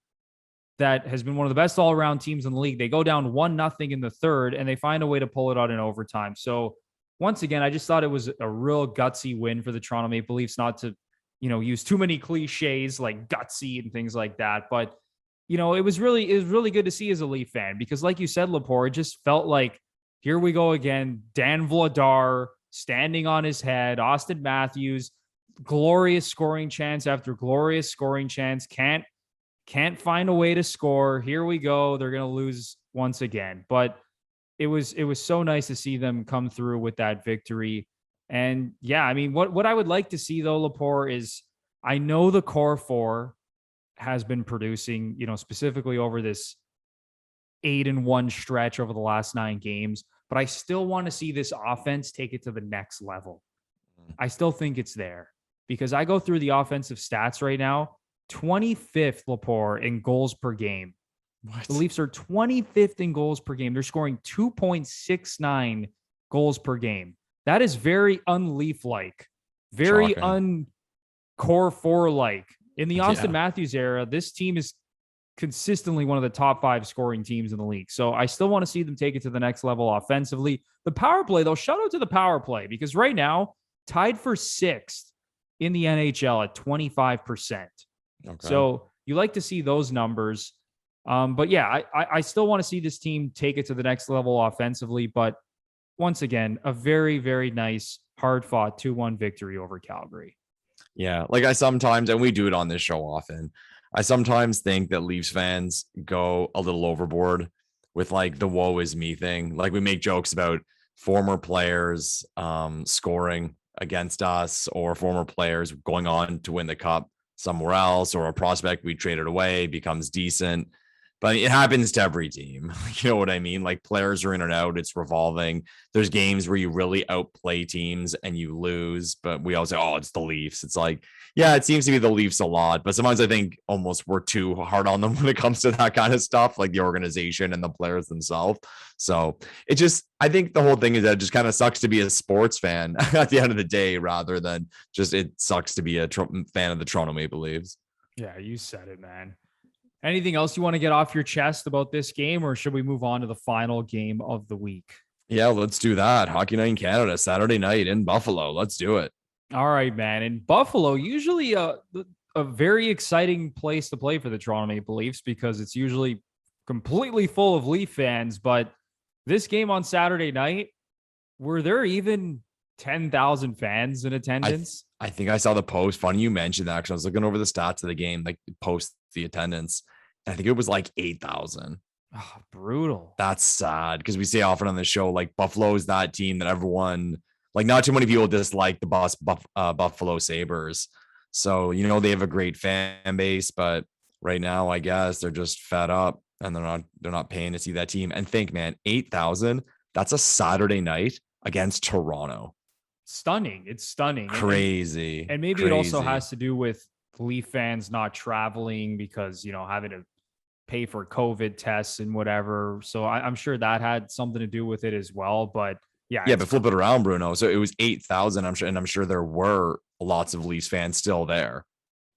that has been one of the best all-around teams in the league. They go down 1-0 in the third, and they find a way to pull it out in overtime. So once again, I just thought it was a real gutsy win for the Toronto Maple Leafs, not to, use too many cliches like gutsy and things like that. But, it was really good to see as a Leaf fan, because like you said, Lepore, it just felt like, here we go again. Dan Vladar standing on his head, Austin Matthews, glorious scoring chance after glorious scoring chance. Can't find a way to score. Here we go. They're going to lose once again. But it was so nice to see them come through with that victory. And yeah, I mean, what I would like to see though, Lepore, is I know the core four has been producing, specifically over this 8-1 stretch over the last 9 games, but I still want to see this offense take it to the next level. I still think it's there because I go through the offensive stats right now. 25th, Lepore, in goals per game. What? The Leafs are 25th in goals per game. They're scoring 2.69 goals per game. That is very un-Leaf-like, very un-core four-like. In the Austin Matthews era, this team is consistently one of the top 5 scoring teams in the league. So I still want to see them take it to the next level offensively. The power play, though, shout out to the power play because right now, tied for 6th in the NHL at 25%. Okay. So you like to see those numbers. But yeah, I still want to see this team take it to the next level offensively. But once again, a very, very nice, hard-fought 2-1 victory over Calgary. Yeah, like I sometimes, and we do it on this show often, I sometimes think that Leafs fans go a little overboard with like the woe is me thing. Like we make jokes about former players scoring against us or former players going on to win the cup somewhere else, or a prospect we traded away becomes decent. But it happens to every team. You know what I mean? Like players are in and out. It's revolving. There's games where you really outplay teams and you lose, but we all say, oh, it's the Leafs. It's like, yeah, it seems to be the Leafs a lot, but sometimes I think almost we're too hard on them when it comes to that kind of stuff, like the organization and the players themselves. So it just, I think the whole thing is that it just kind of sucks to be a sports fan at the end of the day, rather than just it sucks to be a fan of the Toronto Maple Leafs. Yeah, you said it, man. Anything else you want to get off your chest about this game, or should we move on to the final game of the week? Yeah, let's do that. Hockey Night in Canada, Saturday night in Buffalo. Let's do it. All right, man. In Buffalo, usually a very exciting place to play for the Toronto Maple Leafs because it's usually completely full of Leaf fans. But this game on Saturday night, were there even 10,000 fans in attendance? I think I saw the post. Funny you mentioned that because I was looking over the stats of the game, like post the attendance. I think it was like 8,000. Oh, brutal. That's sad because we say often on the show, like Buffalo is that team that everyone, like not too many people dislike the Buffalo Sabres. So, they have a great fan base, but right now, I guess they're just fed up and they're not paying to see that team. And think, man, 8,000, that's a Saturday night against Toronto. Stunning. It's stunning. Crazy. And maybe it also has to do with Leaf fans not traveling because, having to pay for COVID tests and whatever. So I'm sure that had something to do with it as well. But yeah. But flip it around, Bruno. So it was 8,000. I'm sure there were lots of Leafs fans still there.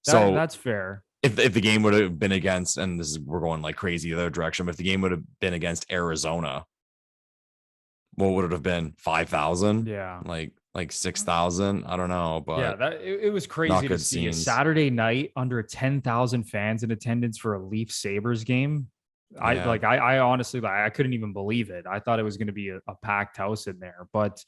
So that's fair. If the game would have been against, and we're going like crazy the other direction, but if the game would have been against Arizona, what would it have been? 5,000? Yeah. Like 6,000. I don't know, but yeah, it was crazy to see a Saturday night under 10,000 fans in attendance for a Leaf Sabres game. Yeah. I honestly, I couldn't even believe it. I thought it was going to be a packed house in there, but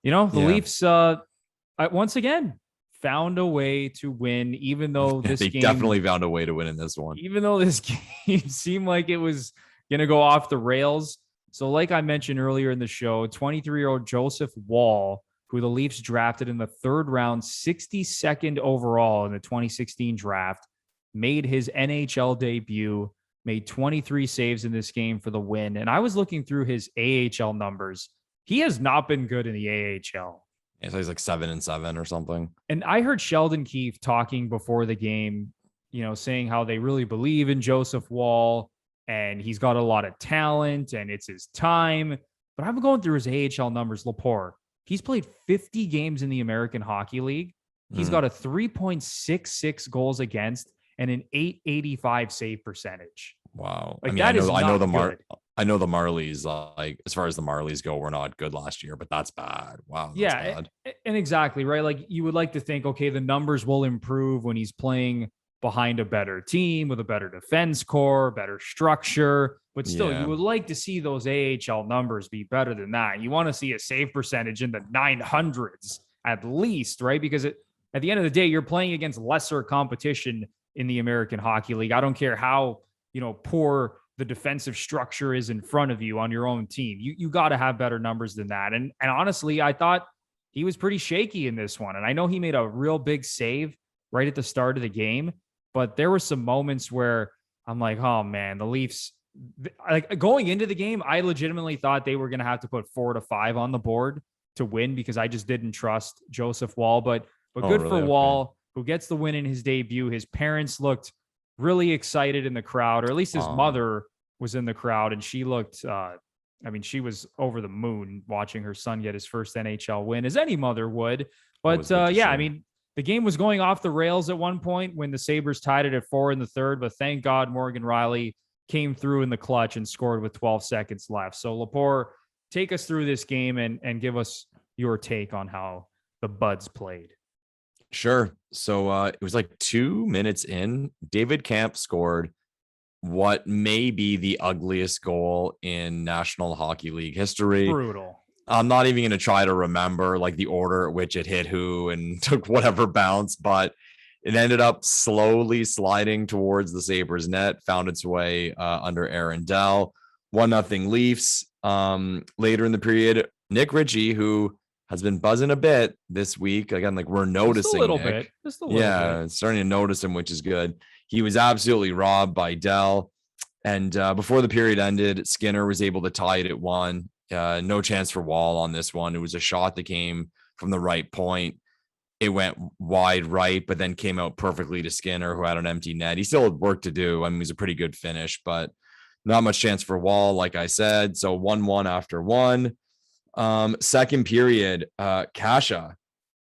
the Leafs, once again, found a way to win, even though this they game definitely found a way to win in this one, even though this game seemed like it was going to go off the rails. So like I mentioned earlier in the show, 23-year-old Joseph Woll, who the Leafs drafted in the 3rd round, 62nd overall in the 2016 draft, made his NHL debut, made 23 saves in this game for the win. And I was looking through his AHL numbers. He has not been good in the AHL. Yeah, so he's like 7-7 or something. And I heard Sheldon Keefe talking before the game, saying how they really believe in Joseph Woll and he's got a lot of talent and it's his time. But I'm going through his AHL numbers, Lepore. He's played 50 games in the American Hockey League. He's got a 3.66 goals against and an 885 save percentage. Wow. Like, I know the Marlies, like as far as the Marlies go, were not good last year, but that's bad. Wow. That's bad. And exactly, right? Like you would like to think, okay, the numbers will improve when he's playing behind a better team with a better defense core, better structure. But still, you would like to see those AHL numbers be better than that. You want to see a save percentage in the 900s at least, right? Because at the end of the day, you're playing against lesser competition in the American Hockey League. I don't care how, poor the defensive structure is in front of you on your own team. You got to have better numbers than that. And honestly, I thought he was pretty shaky in this one. And I know he made a real big save right at the start of the game, but there were some moments where I'm like, oh man, the Leafs, like going into the game, I legitimately thought they were going to have to put 4 to 5 on the board to win because I just didn't trust Joseph Woll. But good really? For Woll, who gets the win in his debut. His parents looked really excited in the crowd, or at least his mother was in the crowd, and she looked, she was over the moon watching her son get his first NHL win, as any mother would. But the game was going off the rails at one point when the Sabres tied it at 4 in the third, but thank God Morgan Rielly came through in the clutch and scored with 12 seconds left. So Lepore, take us through this game and give us your take on how the Buds played. Sure. So it was like 2 minutes in, David Kampf scored what may be the ugliest goal in National Hockey League history. Brutal. I'm not even going to try to remember like the order at which it hit who and took whatever bounce, but it ended up slowly sliding towards the Sabres net, found its way under Aaron Dell. 1-0 Leafs. Later in the period, Nick Ritchie, who has been buzzing a bit this week. Again, like we're noticing just a little bit. Starting to notice him, which is good. He was absolutely robbed by Dell. And before the period ended, Skinner was able to tie it at 1. No chance for Woll on this one. It was a shot that came from the right point. It went wide right, but then came out perfectly to Skinner, who had an empty net. He still had work to do. I mean, it was a pretty good finish, but not much chance for Woll, like I said. So 1-1 after 1. Second period, Kasha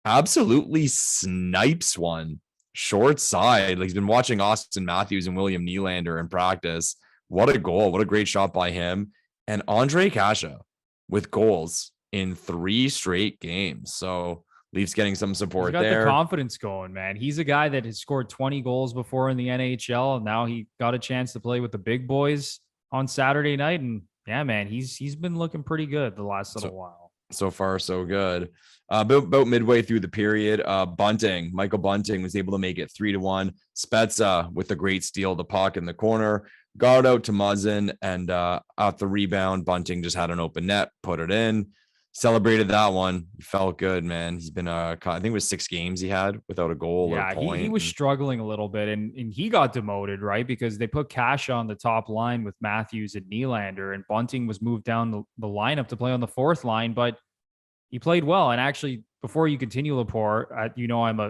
absolutely snipes one short side. Like he's been watching Austin Matthews and William Nylander in practice. What a goal. What a great shot by him. And Andre Kasha with goals in 3 straight games. So Leafs getting some support there. He's got the confidence going, man. He's a guy that has scored 20 goals before in the NHL. And now he got a chance to play with the big boys on Saturday night. And yeah, man, he's been looking pretty good the last little while. So far, so good. About midway through the period, Michael Bunting was able to make it 3-1. Spezza with a great steal, the puck in the corner, guard out to Muzzin, and at the rebound, Bunting just had an open net, put it in, celebrated that one. He felt good, man. He's been, I think it was 6 games he had without a goal or a point. He was struggling a little bit, and he got demoted, right? Because they put Kasha on the top line with Matthews and Nylander, and Bunting was moved down the lineup to play on the 4th line, but he played well. And actually, before you continue, Lepore,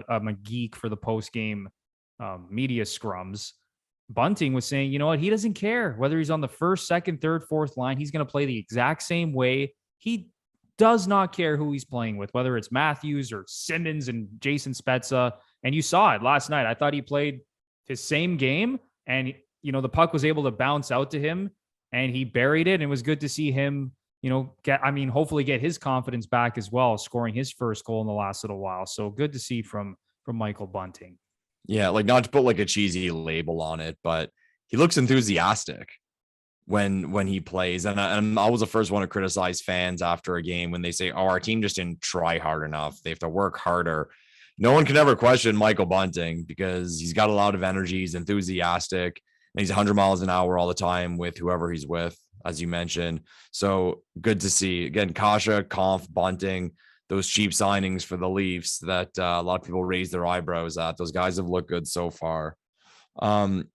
I'm a geek for the post-game media scrums. Bunting was saying, you know what? He doesn't care whether he's on the 1st, 2nd, 3rd, 4th line. He's going to play the exact same way. He does not care who he's playing with, whether it's Matthews or Simmons and Jason Spezza. And you saw it last night. I thought he played his same game, and the puck was able to bounce out to him, and he buried it. And it was good to see him, hopefully get his confidence back as well, scoring his first goal in the last little while. So good to see from Michael Bunting. Yeah, like not to put like a cheesy label on it, but he looks enthusiastic when he plays. And I was the first one to criticize fans after a game when they say, oh, our team just didn't try hard enough. They have to work harder. No one can ever question Michael Bunting because he's got a lot of energy. He's enthusiastic, and he's 100 miles an hour all the time with whoever he's with, as you mentioned. So good to see. Again, Kasha, Kampf, Bunting, those cheap signings for the Leafs that a lot of people raise their eyebrows at. Those guys have looked good so far. So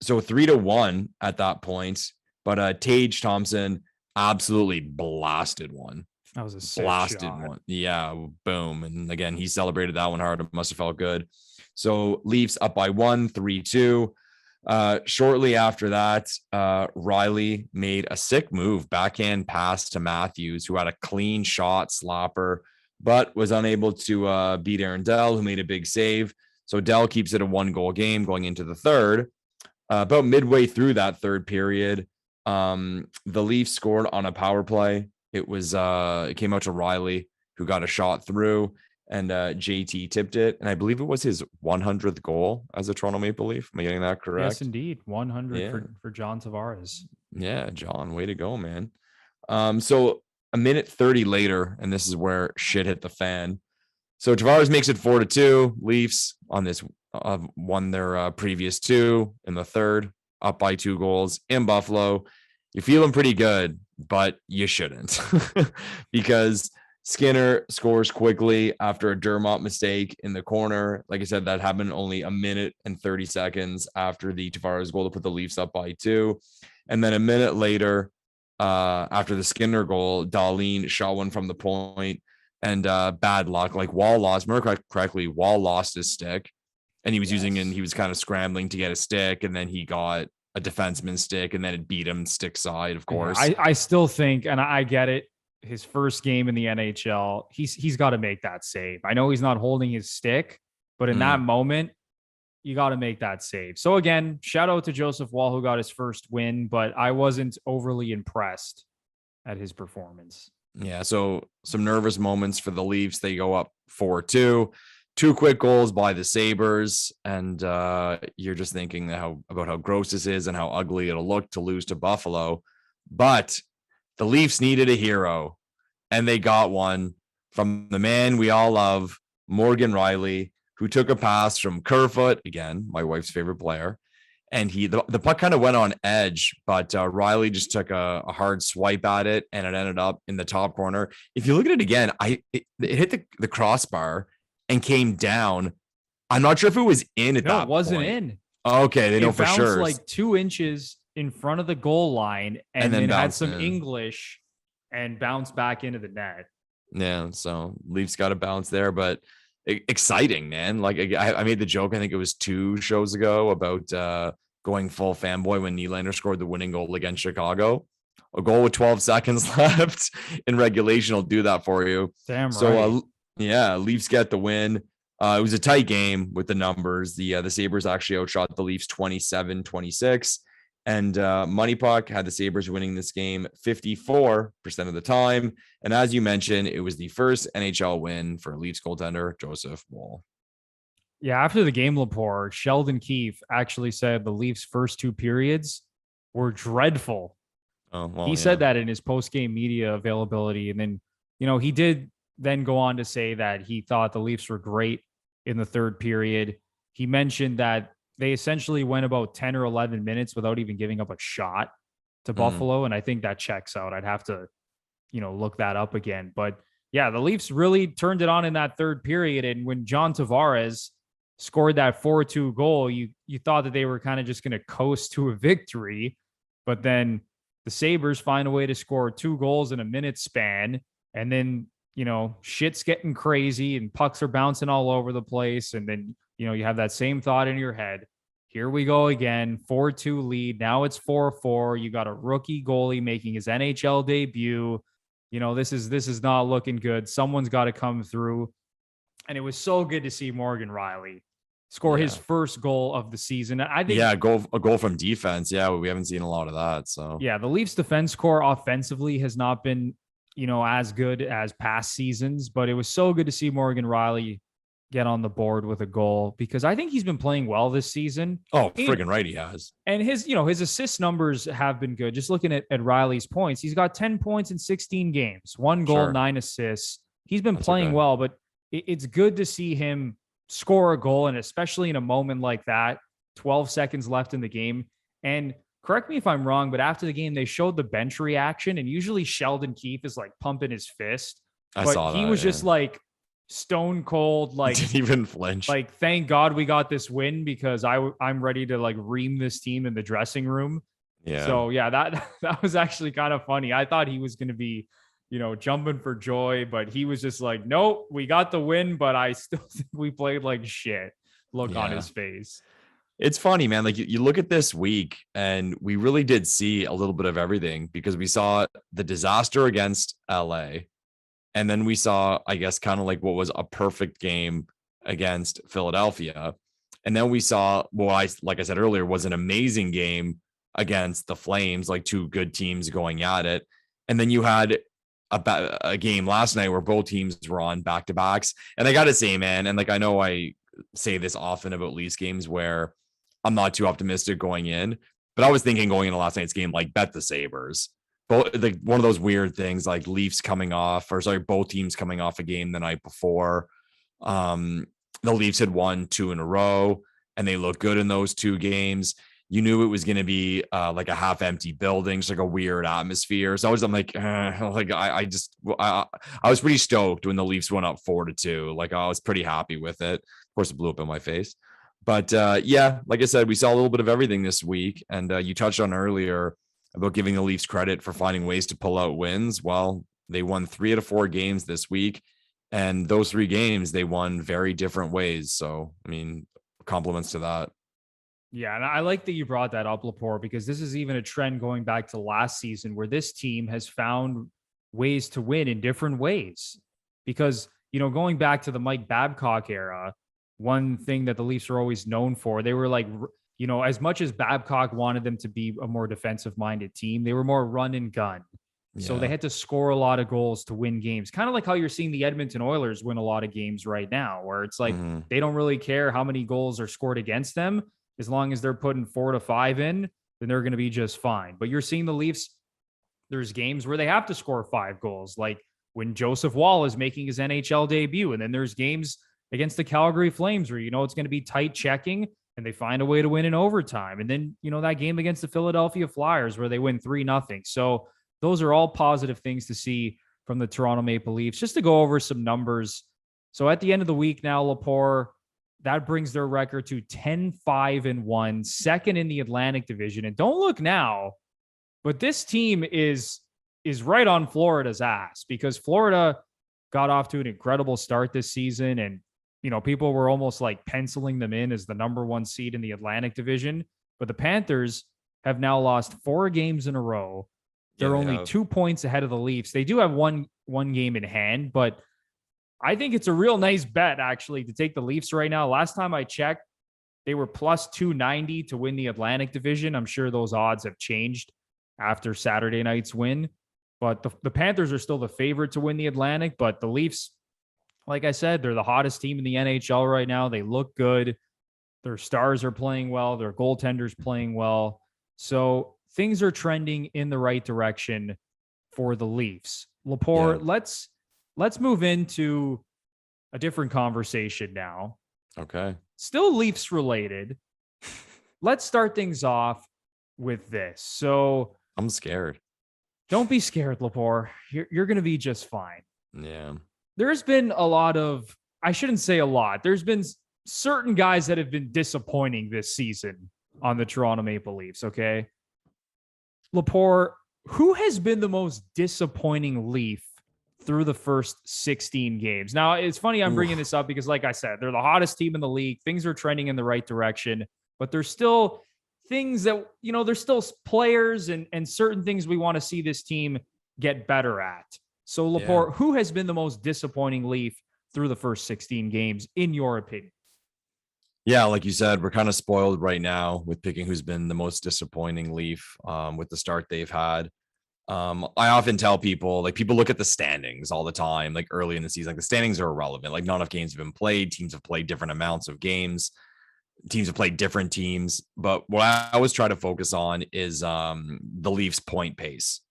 3-1 at that point, but Tage Thompson absolutely blasted one. That was a sick blasted shot. One. Yeah, boom. And again, he celebrated that one hard. It must have felt good. So Leafs up by 1, 3-2. Shortly after that, Rielly made a sick move, backhand pass to Matthews, who had a clean shot slapper, but was unable to beat Aaron Dell, who made a big save. So Dell keeps it a 1-goal game going into the third. About midway through that third period, the Leafs scored on a power play. It came out to Rielly, who got a shot through, and JT tipped it. And I believe it was his 100th goal as a Toronto Maple Leaf. Am I getting that correct? Yes, indeed. 100 for John Tavares. Yeah, John, way to go, man. So a minute 30 later, and this is where shit hit the fan. So Tavares makes it 4-2. Leafs on this won their previous 2 in the third, up by 2 goals in Buffalo. You're feeling pretty good, but you shouldn't because Skinner scores quickly after a Dermott mistake in the corner. Like I said, that happened only a minute and 30 seconds after the Tavares goal to put the Leafs up by 2. And then a minute later, after the Skinner goal, Dahlin shot one from the point, and bad luck. Like Wall lost, remember correctly, Wall lost his stick, and he was he was kind of scrambling to get a stick, and then he got a defenseman stick, and then it beat him stick side, of course. I still think, and I get it, his first game in the NHL, he's got to make that save. I know he's not holding his stick, but in that moment, you got to make that save. So again, shout out to Joseph Wall, who got his first win, but I wasn't overly impressed at his performance. Yeah, so some nervous moments for the Leafs. They go up 4-2. 2 quick goals by the Sabres, and you're just thinking about how gross this is and how ugly it'll look to lose to Buffalo. But the Leafs needed a hero, and they got one from the man we all love, Morgan Rielly, who took a pass from Kerfoot, again, my wife's favorite player, and the puck kind of went on edge, but Rielly just took a hard swipe at it, and it ended up in the top corner. If you look at it again, it hit the crossbar and came down. I'm not sure if it was in at that point. It wasn't in. Okay, they know for sure. It bounced like 2 inches in front of the goal line, and then had some English and bounced back into the net. Yeah, so Leafs got a bounce there, but exciting, man. Like I made the joke, I think it was 2 shows ago, about going full fanboy when Nylander scored the winning goal against Chicago. A goal with 12 seconds left in regulation will do that for you. Damn right. So Leafs get the win. It was a tight game with the numbers. The Sabres actually outshot the Leafs 27-26. And Money Puck had the Sabres winning this game 54% of the time. And as you mentioned, it was the first NHL win for Leafs goaltender Joseph Wall. Yeah, after the game, Lepore, Sheldon Keefe actually said the Leafs' first 2 periods were dreadful. Oh, well, he said that in his post-game media availability. And then, he did then go on to say that he thought the Leafs were great in the third period. He mentioned that they essentially went about 10 or 11 minutes without even giving up a shot to Buffalo. And I think that checks out. I'd have to, look that up again. But yeah, the Leafs really turned it on in that third period. And when John Tavares scored that 4-2 goal, you thought that they were kind of just going to coast to a victory. But then the Sabres find a way to score 2 goals in a minute span. And then, shit's getting crazy and pucks are bouncing all over the place. And then, you have that same thought in your head. Here we go again, 4-2 lead. Now it's 4-4. You got a rookie goalie making his NHL debut. This is not looking good. Someone's got to come through. And it was so good to see Morgan Rielly score his first goal of the season. I think a goal from defense. Yeah, we haven't seen a lot of that. So yeah, the Leafs defense core offensively has not been, as good as past seasons, but it was so good to see Morgan Rielly get on the board with a goal, because I think he's been playing well this season. Oh, friggin' right, he has. And his assist numbers have been good. Just looking at Rielly's points, he's got 10 points in 16 games, 1 goal, 9 assists. He's been playing well, but it's good to see him score a goal, and especially in a moment like that, 12 seconds left in the game. And correct me if I'm wrong, but after the game, they showed the bench reaction, and usually Sheldon Keefe is like pumping his fist. But he was just like stone cold, like didn't even flinch. Like, thank God we got this win, because I'm ready to like ream this team in the dressing room. Yeah. So yeah, that was actually kind of funny. I thought he was going to be, jumping for joy, but he was just like, nope, we got the win, but I still think we played like shit. Look on his face. It's funny, man. Like you look at this week, and we really did see a little bit of everything, because we saw the disaster against LA. And then we saw, I guess, kind of like what was a perfect game against Philadelphia. And then we saw, like I said earlier, was an amazing game against the Flames, like 2 good teams going at it. And then you had a game last night where both teams were on back-to-backs. And I got to say, man, and like I know I say this often about Leafs games where I'm not too optimistic going in, but I was thinking going into last night's game, like, bet the Sabres. Both, like, one of those weird things, like both teams coming off a game the night before. The Leafs had won 2 in a row, and they looked good in those 2 games. you knew it was going to be like a half empty building, just like a weird atmosphere. So I'm like, I was pretty stoked when the Leafs went up 4-2. Like I was pretty happy with it. Of course, it blew up in my face. But yeah, like I said, we saw a little bit of everything this week. And you touched on earlier about giving the Leafs credit for finding ways to pull out wins. Well, they won 3 out of 4 games this week. And those 3 games, they won very different ways. So, I mean, compliments to that. Yeah, and I like that you brought that up, Lepore, because this is even a trend going back to last season where this team has found ways to win in different ways. Because, going back to the Mike Babcock era, one thing that the Leafs are always known for, they were like, as much as Babcock wanted them to be a more defensive-minded team, they were more run and gun. Yeah. So they had to score a lot of goals to win games. Kind of like how you're seeing the Edmonton Oilers win a lot of games right now, where it's like they don't really care how many goals are scored against them. As long as they're putting 4 to 5 in, then they're going to be just fine. But you're seeing the Leafs, there's games where they have to score 5 goals, like when Joseph Wall is making his NHL debut. And then there's games against the Calgary Flames where it's going to be tight checking and they find a way to win in overtime. And then, that game against the Philadelphia Flyers where they win 3-0. So those are all positive things to see from the Toronto Maple Leafs. Just to go over some numbers. So at the end of the week now, Lepore, that brings their record to 10-5-1, second in the Atlantic Division. And don't look now, but this team is right on Florida's ass because Florida got off to an incredible start this season. And, people were almost like penciling them in as the number 1 seed in the Atlantic Division. But the Panthers have now lost 4 games in a row. They're only 2 points ahead of the Leafs. They do have one game in hand, but I think it's a real nice bet, actually, to take the Leafs right now. Last time I checked, they were plus 290 to win the Atlantic Division. I'm sure those odds have changed after Saturday night's win. But the Panthers are still the favorite to win the Atlantic. But the Leafs, like I said, they're the hottest team in the NHL right now. They look good. Their stars are playing well. Their goaltender's playing well. So things are trending in the right direction for the Leafs. Lepore, let's move into a different conversation now. Okay. Still Leafs related. Let's start things off with this. So I'm scared. Don't be scared, Lepore. You're going to be just fine. Yeah. There's been a lot of, I shouldn't say a lot. There's been certain guys that have been disappointing this season on the Toronto Maple Leafs. Okay. Lepore, who has been the most disappointing Leaf through the first 16 games? Now, it's funny I'm bringing this up because, like I said, they're the hottest team in the league. Things are trending in the right direction, but there's still things that, there's still players and certain things we want to see this team get better at. So, Lepore, who has been the most disappointing Leaf through the first 16 games, in your opinion? Yeah, like you said, we're kind of spoiled right now with picking who's been the most disappointing Leaf with the start they've had. I often tell people, like, people look at the standings all the time, like early in the season, like the standings are irrelevant. Like, not enough games have been played. Teams have played different amounts of games. Teams have played different teams. But what I always try to focus on is the Leafs point pace,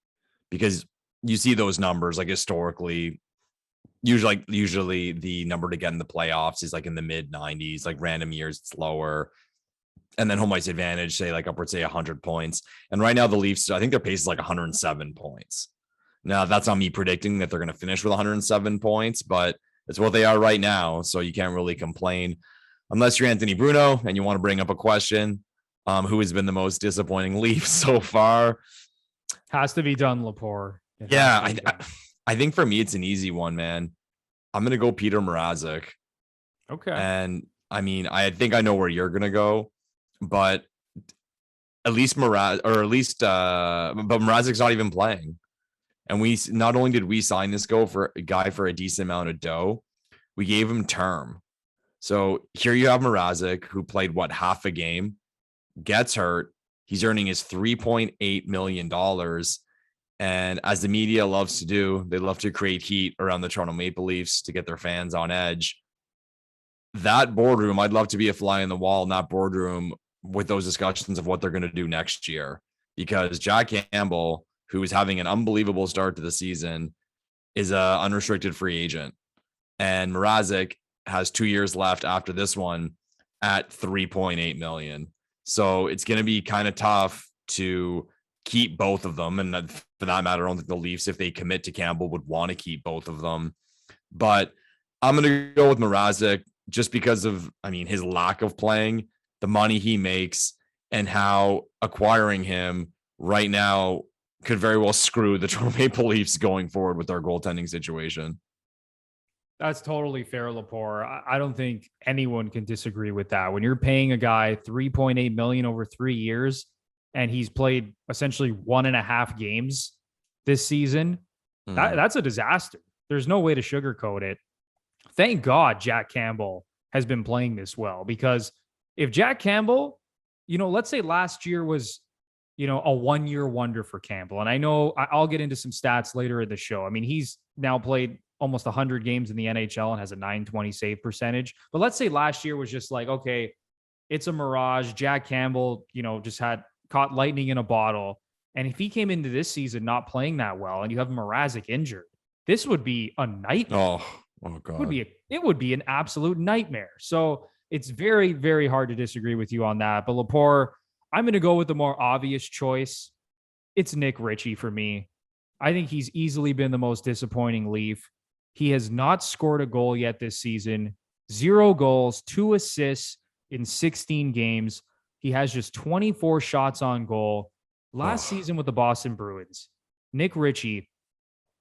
because you see those numbers, like historically, usually the number to get in the playoffs is like in the mid 90s, like random years it's lower. And then home ice advantage, say like upwards, say 100 points. And right now the Leafs, I think their pace is like 107 points. Now that's not me predicting that they're going to finish with 107 points, but it's what they are right now. So you can't really complain unless you're Anthony Bruno and you want to bring up a question. Who has been the most disappointing Leaf so far? Has to be done, Lepore. Yeah, I think for me, it's an easy one, man. I'm going to go Peter Mrazek. Okay. And I mean, I think I know where you're going to go, but at least Mrazek's not even playing. And we not only did we sign this guy for a decent amount of dough, we gave him term. So here you have Mrazek, who played half a game, gets hurt. He's earning his $3.8 million. And as the media loves to do, they love to create heat around the Toronto Maple Leafs to get their fans on edge. That boardroom, I'd love to be a fly in the wall in that boardroom with those discussions of what they're going to do next year. Because Jack Campbell, who is having an unbelievable start to the season, is an unrestricted free agent. And Mrazek has 2 years left after this one at $3.8 million. So it's going to be kind of tough to keep both of them. And for that matter, I don't think the Leafs, if they commit to Campbell, would want to keep both of them. But I'm going to go with Mrazek just because of, his lack of playing, the money he makes, and how acquiring him right now could very well screw the Toronto Maple Leafs going forward with their goaltending situation. That's totally fair, Lepore. I don't think anyone can disagree with that. When you're paying a guy $3.8 million over 3 years, and he's played essentially 1.5 games this season, that's a disaster. There's no way to sugarcoat it. Thank God Jack Campbell has been playing this well, because if Jack Campbell, let's say last year was, a 1-year wonder for Campbell. And I know I'll get into some stats later in the show. He's now played almost 100 games in the NHL and has a .920 save percentage. But let's say last year was just like, okay, it's a mirage. Jack Campbell, just had caught lightning in a bottle. And if he came into this season not playing that well, and you have Mrazek injured, this would be a nightmare. Oh God. It would be an absolute nightmare. So it's very, very hard to disagree with you on that. But Lepore, I'm going to go with the more obvious choice. It's Nick Ritchie for me. I think he's easily been the most disappointing Leaf. He has not scored a goal yet this season. 0 goals, 2 assists in 16 games. He has just 24 shots on goal. Last season with the Boston Bruins, Nick Ritchie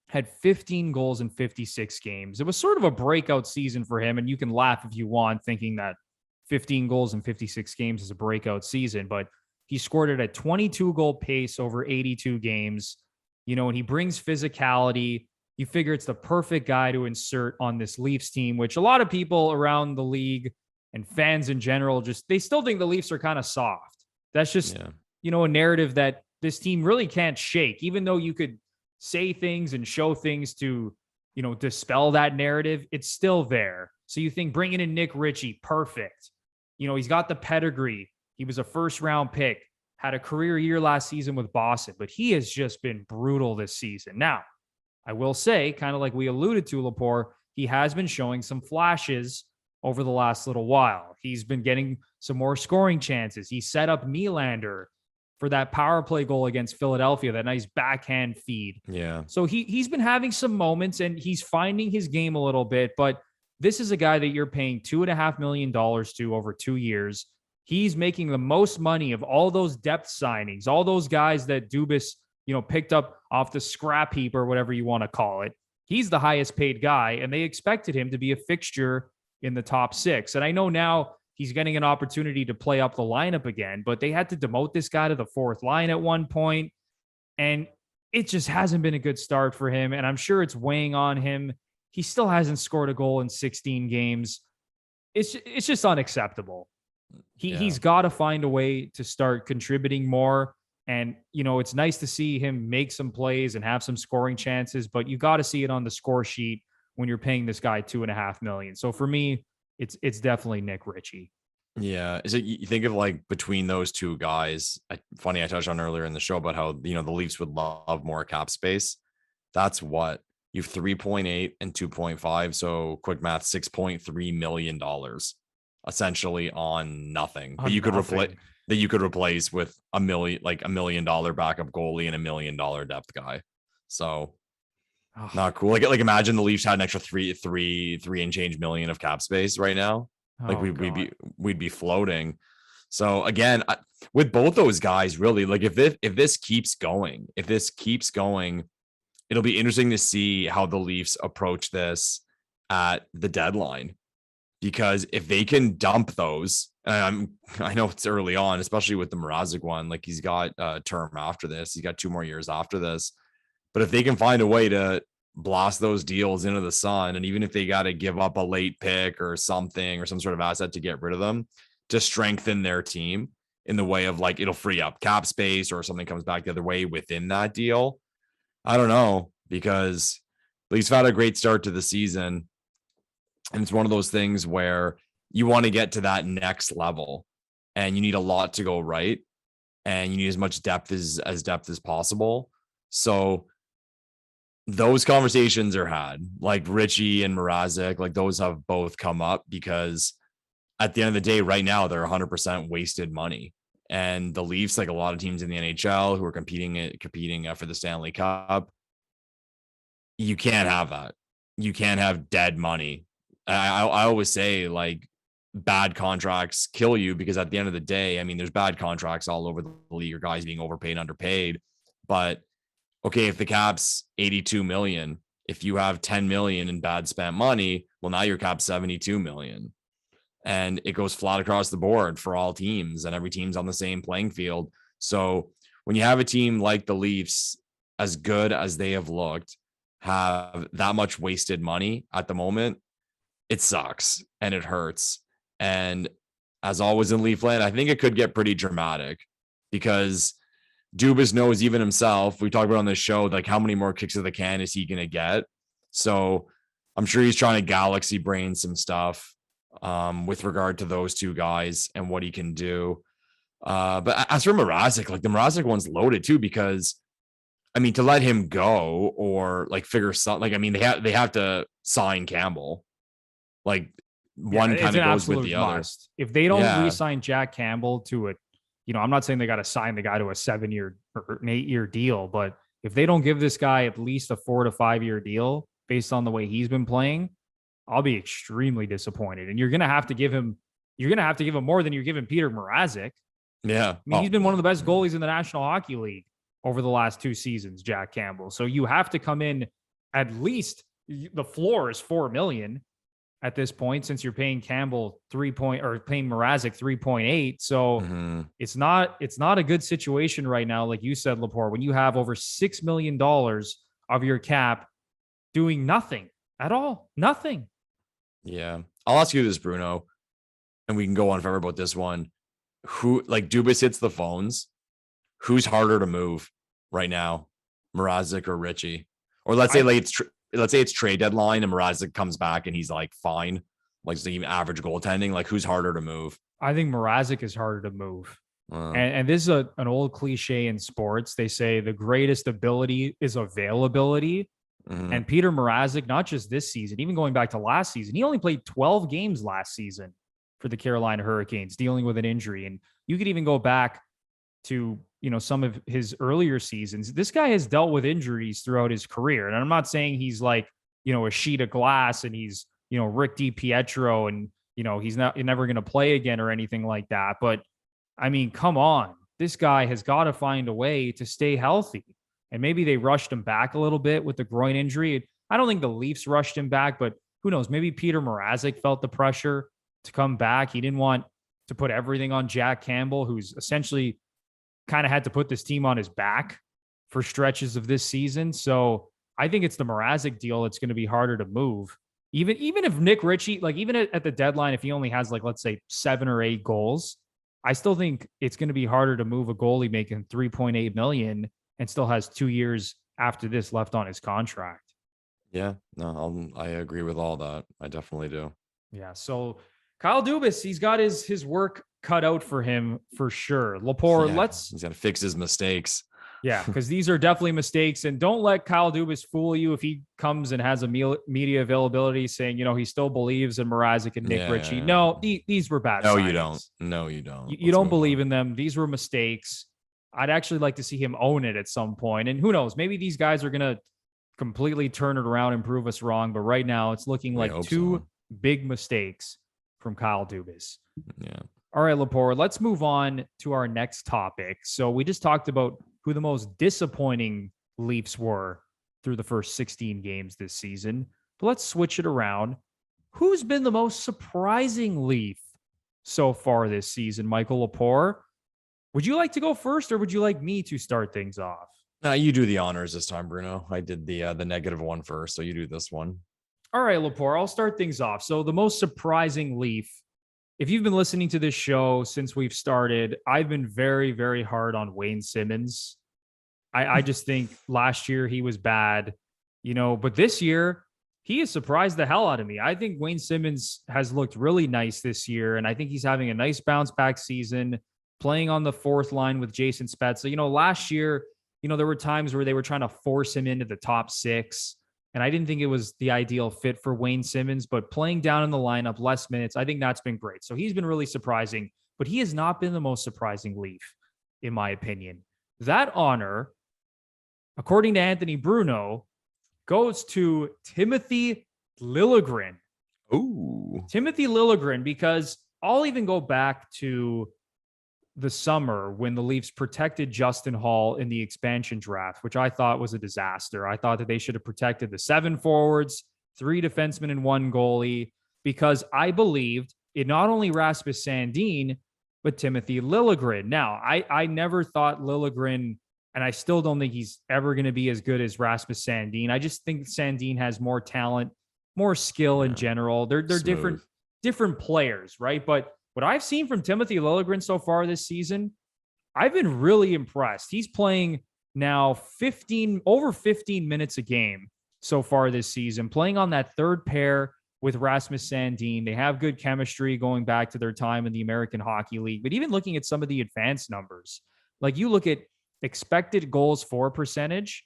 had 15 goals in 56 games. It was sort of a breakout season for him, and you can laugh if you want, thinking that 15 goals in 56 games is a breakout season, but he scored at a 22-goal pace over 82 games, and he brings physicality. You figure it's the perfect guy to insert on this Leafs team, which a lot of people around the league and fans in general, they still think the Leafs are kind of soft. That's just, a narrative that this team really can't shake, even though you could say things and show things to, dispel that narrative. It's still there. So you think bringing in Nick Ritchie, perfect. He's got the pedigree. He was a first-round pick, had a career year last season with Boston, but he has just been brutal this season. Now, I will say, kind of like we alluded to, Lepore, he has been showing some flashes over the last little while. He's been getting some more scoring chances. He set up Nylander for that power play goal against Philadelphia, that nice backhand feed. Yeah. So he's been having some moments, and he's finding his game a little bit, but this is a guy that you're paying $2.5 million to over 2 years. He's making the most money of all those depth signings, all those guys that Dubas, picked up off the scrap heap or whatever you want to call it. He's the highest paid guy, and they expected him to be a fixture in the top 6. And I know now he's getting an opportunity to play up the lineup again, but they had to demote this guy to the 4th line at one point, and it just hasn't been a good start for him. And I'm sure it's weighing on him. He still hasn't scored a goal in 16 games. It's just unacceptable. He's got to find a way to start contributing more. And, it's nice to see him make some plays and have some scoring chances, but you got to see it on the score sheet when you're paying this guy $2.5 million. So for me, it's definitely Nick Ritchie. Yeah. Is it, you think of like between those two guys, funny, I touched on earlier in the show about how, the Leafs would love more cap space. That's what you've 3.8 and 2.5. So quick math, $6.3 million essentially on nothing. But you could replace with $1 million backup goalie and $1 million depth guy. So not cool. Like imagine the Leafs had an extra three and change million of cap space right now. We'd be floating. So again, with both those guys, really, like if this keeps going, it'll be interesting to see how the Leafs approach this at the deadline. Because if they can dump those, I know it's early on, especially with the Mrazek one, like he's got a term after this. He's got 2 more years after this. But if they can find a way to blast those deals into the sun, and even if they got to give up a late pick or something or some sort of asset to get rid of them, to strengthen their team in the way of like it'll free up cap space or something comes back the other way within that deal. I don't know, because Leafs had a great start to the season. And it's one of those things where you want to get to that next level and you need a lot to go right. And you need as much depth as possible. So those conversations are had, like Ritchie and Mrazek, like those have both come up because at the end of the day, right now, they're 100% wasted money. And the Leafs, like a lot of teams in the NHL who are competing for the Stanley Cup, you can't have that. You can't have dead money. I always say, like, bad contracts kill you, because at the end of the day, I mean, there's bad contracts all over the league, or guys being overpaid, underpaid. But okay, if the cap's 82 million, if you have 10 million in bad spent money, well, now your cap's 72 million. And it goes flat across the board for all teams, and every team's on the same playing field. So when you have a team like the Leafs, as good as they have looked, have that much wasted money at the moment, it sucks and it hurts. And as always in Leafland, I think it could get pretty dramatic, because Dubas knows even himself, we talked about on this show, like, how many more kicks of the can is he going to get? So I'm sure he's trying to galaxy brain some stuff with regard to those two guys and what he can do. But as for Mrazek, like, the Mrazek one's loaded too, because I mean, to let him go or like figure something, like, I mean, they have to sign Campbell. Like, one kind of goes with the other. If they don't re-sign Jack Campbell to it, I'm not saying they got to sign the guy to a 7-year or an 8-year deal, but if they don't give this guy at least a 4 to 5 year deal based on the way he's been playing, I'll be extremely disappointed. And you're going to have to give him more than you're giving Peter Mrazek. Yeah. I mean, he's been one of the best goalies in the National Hockey League over the last 2 seasons, Jack Campbell. So you have to come in, at least the floor is $4 million at this point, since you're paying Campbell paying Mrazek 3.8. So it's not a good situation right now. Like you said, Lepore, when you have over $6 million of your cap doing nothing at all, nothing. Yeah. I'll ask you this, Bruno, and we can go on forever about this one. Who, like, Dubas hits the phones, who's harder to move right now, Mrazek or Richie? Or let's say it's trade deadline and Mrazek comes back and he's like fine, like, it's even average goaltending. Like, who's harder to move? I think Mrazek is harder to move. And this is an old cliche in sports. They say the greatest ability is availability. And Peter Mrazek, not just this season, even going back to last season, he only played 12 games last season for the Carolina Hurricanes, dealing with an injury. And you could even go back to, some of his earlier seasons. This guy has dealt with injuries throughout his career. And I'm not saying he's like, a sheet of glass and he's, Rick DiPietro and, he's never going to play again or anything like that. But I mean, come on, this guy has got to find a way to stay healthy. And maybe they rushed him back a little bit with the groin injury. I don't think the Leafs rushed him back, but who knows? Maybe Peter Mrazek felt the pressure to come back. He didn't want to put everything on Jack Campbell, who's essentially kind of had to put this team on his back for stretches of this season. So I think it's the Mrazek deal that's going to be harder to move. Even if Nick Ritchie, like, even at the deadline, if he only has, like, let's say 7 or 8 goals, I still think it's going to be harder to move a goalie making $3.8 million and still has 2 years after this left on his contract. Yeah, no, I agree with all that. I definitely do. Yeah. So Kyle Dubas, he's got his work cut out for him for sure. Lepore, he's got to fix his mistakes. Yeah, because these are definitely mistakes. And don't let Kyle Dubas fool you if he comes and has a media availability saying, he still believes in Mrazek and Nick Ritchie. Yeah. No, these were bad. No, signings. you don't. No, you don't. You don't believe in them. These were mistakes. I'd actually like to see him own it at some point. And who knows, maybe these guys are going to completely turn it around and prove us wrong. But right now it's looking like 2 big mistakes from Kyle Dubas. Yeah. All right, Lepore, let's move on to our next topic. So we just talked about who the most disappointing Leafs were through the first 16 games this season. But let's switch it around. Who's been the most surprising Leaf so far this season, Michael Lepore? Would you like to go first, or would you like me to start things off? No, you do the honors this time, Bruno. I did the negative one first, so you do this one. All right, Lepore, I'll start things off. So the most surprising Leaf, if you've been listening to this show since we've started, I've been very, very hard on Wayne Simmons. I just think last year he was bad, but this year he has surprised the hell out of me. I think Wayne Simmons has looked really nice this year, and I think he's having a nice bounce back season, playing on the 4th line with Jason Spezza. Last year, there were times where they were trying to force him into the top 6. And I didn't think it was the ideal fit for Wayne Simmons, but playing down in the lineup, less minutes, I think that's been great. So he's been really surprising. but he has not been the most surprising Leaf, in my opinion. That honor, according to Anthony Bruno, goes to Timothy Liljegren. Ooh. Timothy Liljegren, because I'll even go back to the summer when the Leafs protected Justin Hall in the expansion draft, which I thought was a disaster. I thought that they should have protected the 7 forwards, 3 defensemen, and 1 goalie, because I believed in not only Rasmus Sandin, but Timothy Liljegren. Now, I never thought Liljegren, and I still don't think he's ever going to be as good as Rasmus Sandin. I just think Sandin has more talent, more skill in general. They're different players, right? But what I've seen from Timothy Liljegren so far this season, I've been really impressed. He's playing now over 15 minutes a game so far this season, playing on that third pair with Rasmus Sandin. They have good chemistry going back to their time in the American Hockey League. But even looking at some of the advanced numbers, like you look at expected goals for percentage,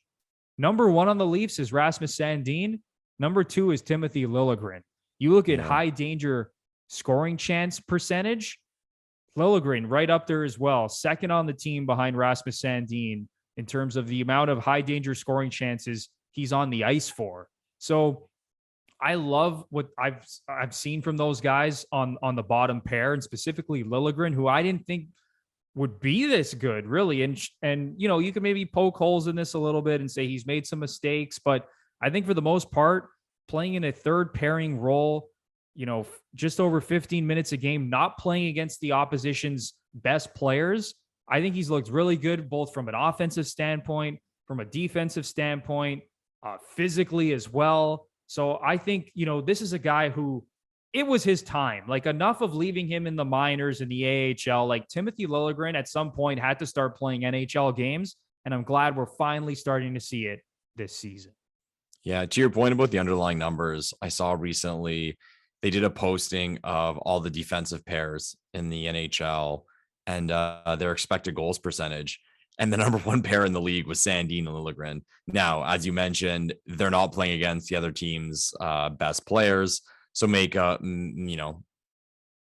number 1 on the Leafs is Rasmus Sandin. Number 2 is Timothy Liljegren. You look at high danger scoring chance percentage, Liljegren right up there as well. Second on the team behind Rasmus Sandin in terms of the amount of high danger scoring chances he's on the ice for. So I love what I've seen from those guys on the bottom pair, and specifically Liljegren, who I didn't think would be this good, really. And you know, you can maybe poke holes in this a little bit and say he's made some mistakes, but I think for the most part, playing in a third pairing role, you know, just over 15 minutes a game, not playing against the opposition's best players, I think he's looked really good, both from an offensive standpoint, from a defensive standpoint, physically as well. So I think, you know, this is a guy who, it was his time. Like, enough of leaving him in the minors in the AHL. Like, Timothy Liljegren at some point had to start playing NHL games, and I'm glad we're finally starting to see it this season. Yeah, to your point about the underlying numbers, I saw recently they did a posting of all the defensive pairs in the NHL and their expected goals percentage. And the number 1 pair in the league was Sandin and Liljegren. Now, as you mentioned, they're not playing against the other team's best players. So you know,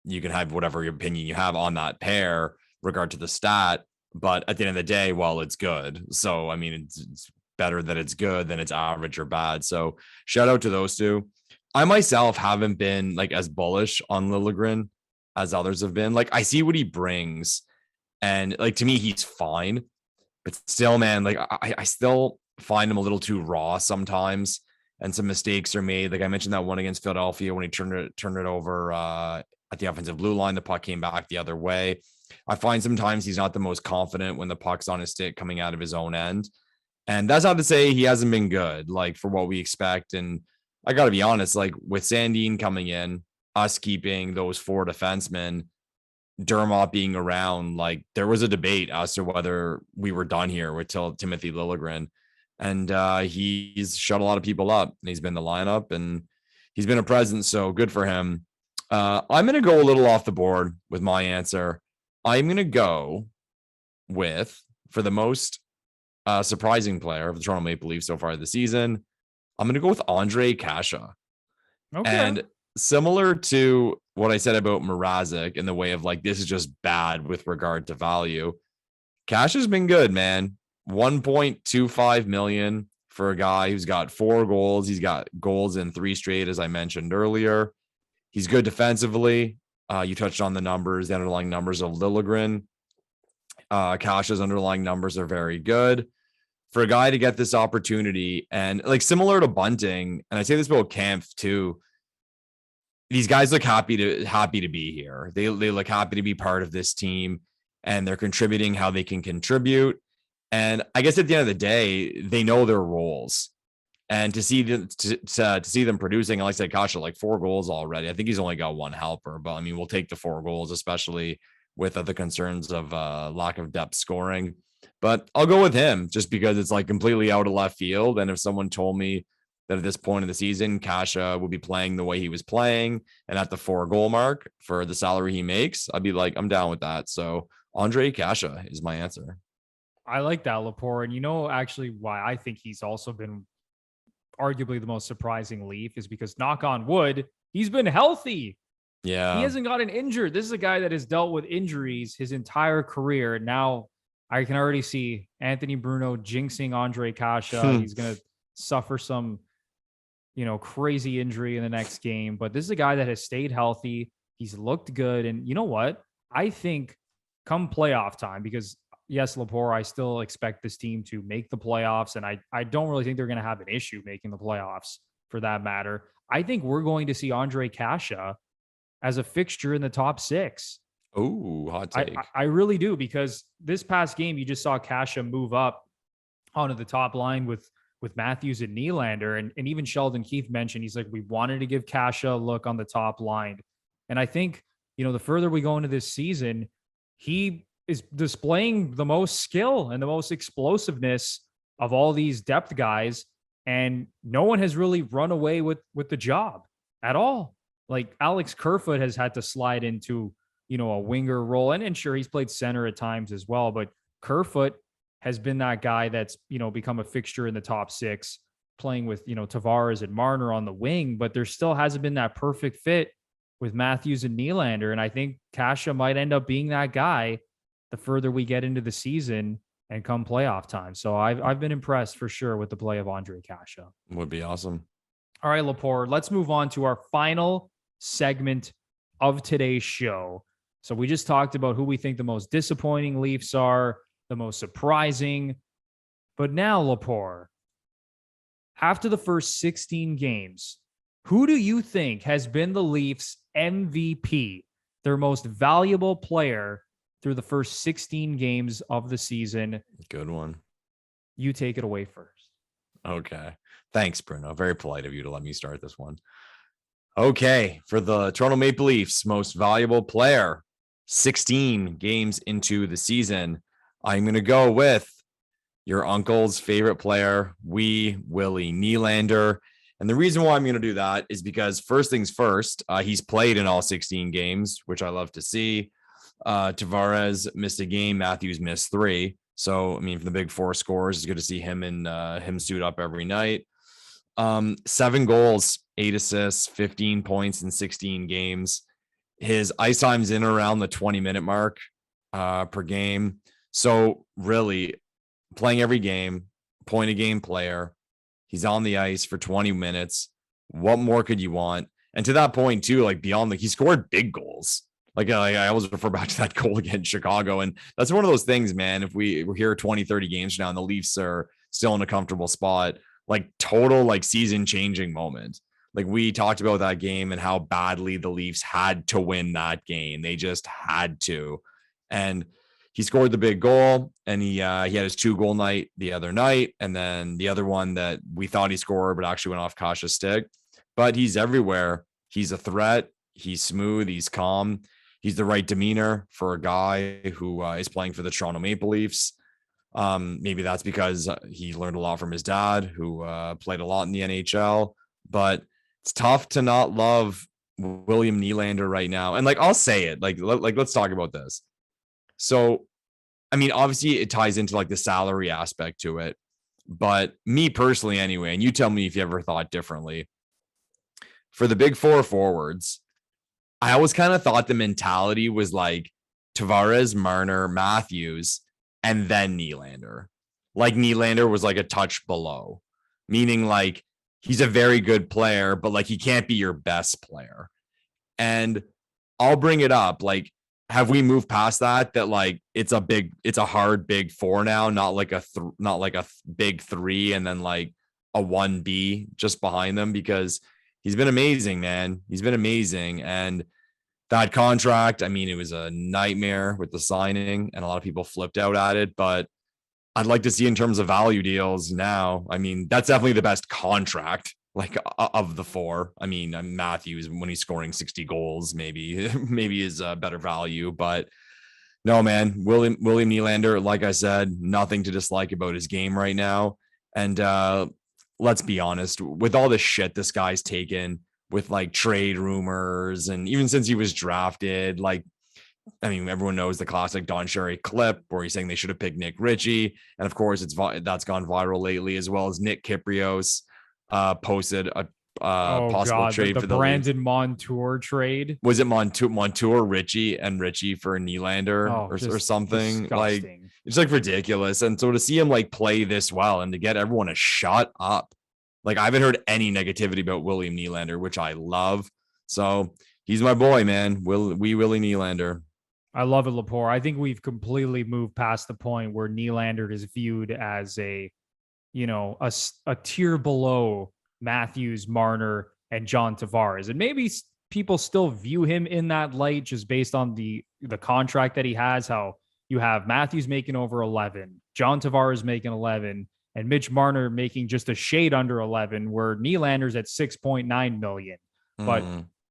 you can have whatever your opinion you have on that pair regard to the stat. But at the end of the day, well, it's good. So, I mean, it's better that it's good than it's average or bad. So shout out to those two. I myself haven't been like as bullish on Liljegren as others have been. Like, I see what he brings, and like, to me, he's fine. But still, man, like I still find him a little too raw sometimes, and some mistakes are made. Like I mentioned that one against Philadelphia when he turned it over at the offensive blue line, the puck came back the other way. I find sometimes he's not the most confident when the puck's on his stick coming out of his own end. And that's not to say he hasn't been good, like for what we expect. And I got to be honest, like with Sandin coming in, us keeping those 4 defensemen, Dermott being around, like there was a debate as to whether we were done here with Timothy Liljegren. And he's shut a lot of people up, and he's been the lineup, and he's been a presence. So good for him. I'm going to go a little off the board with my answer. I'm going to go with, for the most surprising player of the Toronto Maple Leafs so far this season, I'm going to go with Ondrej Kase. Okay. And similar to what I said about Mrazek in the way of like, this is just bad with regard to value, Kase has been good, man. 1.25 million for a guy who's got 4 goals. He's got goals in 3 straight, as I mentioned earlier. He's good defensively. You touched on the numbers, the underlying numbers of Liljegren. Kase's underlying numbers are very good. For a guy to get this opportunity, and like similar to Bunting, and I say this about Kampf too, these guys look happy to be here. They look happy to be part of this team, and they're contributing how they can contribute. And I guess at the end of the day, they know their roles. And to see them to see them producing, like I said, Kase, like 4 goals already. I think he's only got 1 helper, but I mean, we'll take the 4 goals, especially with other concerns of lack of depth scoring. But I'll go with him just because it's like completely out of left field. And if someone told me that at this point in the season, Kase will be playing the way he was playing and at the 4 goal mark for the salary he makes, I'd be like, I'm down with that. So Ondrej Kase is my answer. I like that, Lepore. And you know, actually why I think he's also been arguably the most surprising Leaf is because, knock on wood, he's been healthy Yeah. He hasn't gotten injured. This is a guy that has dealt with injuries his entire career. And now I can already see Anthony Bruno jinxing Andre Kasha. He's going to suffer some, crazy injury in the next game. But this is a guy that has stayed healthy. He's looked good. And you know what? I think come playoff time, because yes, Lepore, I still expect this team to make the playoffs. And I don't really think they're going to have an issue making the playoffs for that matter. I think we're going to see Andre Kasha as a fixture in the top 6. Oh, hot take. I really do, because this past game, you just saw Kasha move up onto the top line with Matthews and Nylander. And even Sheldon Keefe mentioned, he's like, we wanted to give Kasha a look on the top line. And I think, the further we go into this season, he is displaying the most skill and the most explosiveness of all these depth guys. And no one has really run away with the job at all. Like Alex Kerfoot has had to slide into, a winger role. And sure, he's played center at times as well. But Kerfoot has been that guy that's, become a fixture in the top 6, playing with, Tavares and Marner on the wing. But there still hasn't been that perfect fit with Matthews and Nylander. And I think Kasha might end up being that guy the further we get into the season and come playoff time. So I've been impressed for sure with the play of Andre Kasha. Would be awesome. All right, Lepore, let's move on to our final segment of today's show. So we just talked about who we think the most disappointing Leafs are, the most surprising. But now, Lepore, after the first 16 games, who do you think has been the Leafs MVP, their most valuable player through the first 16 games of the season? Good one. You take it away first. Okay. Thanks, Bruno. Very polite of you to let me start this one. Okay. For the Toronto Maple Leafs, most valuable player, 16 games into the season, I'm going to go with your uncle's favorite player, Willie Nylander. And the reason why I'm going to do that is because first things first, he's played in all 16 games, which I love to see. Tavares missed a game. Matthews missed 3. So, I mean, for the big 4 scores, it's good to see him and him suit up every night. 7 goals, 8 assists, 15 points in 16 games. His ice time's in around the 20-minute mark per game. So really playing every game, point a game player. He's on the ice for 20 minutes. What more could you want? And to that point too, like beyond he scored big goals. Like I always refer back to that goal against Chicago. And that's one of those things, man. If we're here 20, 30 games now and the Leafs are still in a comfortable spot, like total like season changing moment. Like we talked about that game and how badly the Leafs had to win that game. They just had to. And he scored the big goal, and he had his 2-goal night the other night. And then the other one that we thought he scored, but actually went off Kasha's stick. But he's everywhere. He's a threat. He's smooth. He's calm. He's the right demeanor for a guy who is playing for the Toronto Maple Leafs. Maybe that's because he learned a lot from his dad, who played a lot in the NHL. But it's tough to not love William Nylander right now. And like, I'll say it. Like let's talk about this. So, I mean, obviously it ties into like the salary aspect to it, but me personally anyway, and you tell me if you ever thought differently, for the big 4 forwards, I always kind of thought the mentality was like Tavares, Marner, Matthews, and then Nylander. Like Nylander was like a touch below, meaning like he's a very good player, but like he can't be your best player. And I'll bring it up, like, have we moved past that? That like it's a hard big 4 now, not like a big 3 and then like a 1B just behind them, because he's been amazing, man. He's been amazing. And that contract, I mean, it was a nightmare with the signing, and a lot of people flipped out at it. But I'd like to see in terms of value deals now. I mean, that's definitely the best contract. Like of the 4, I mean, Matthews, when he's scoring 60 goals, maybe is a better value, but no, man, William Nylander, like I said, nothing to dislike about his game right now. And let's be honest, with all the shit this guy's taken with like trade rumors, and even since he was drafted, like, I mean, everyone knows the classic Don Cherry clip where he's saying they should have picked Nick Ritchie. And of course that's gone viral lately, as well as Nick Kypreos posted a possible trade the for the Brandon Montour trade. Was it Montour, Richie for Nylander or something? Disgusting. Like, it's like ridiculous. And so to see him like play this well and to get everyone to shut up, like I haven't heard any negativity about William Nylander, which I love. So he's my boy, man. Willie Nylander. I love it, Lepore. I think we've completely moved past the point where Nylander is viewed as a tier below Matthews, Marner, and John Tavares. And maybe people still view him in that light just based on the contract that he has, how you have Matthews making over 11, John Tavares making 11, and Mitch Marner making just a shade under 11, where Nylander's at 6.9 million. But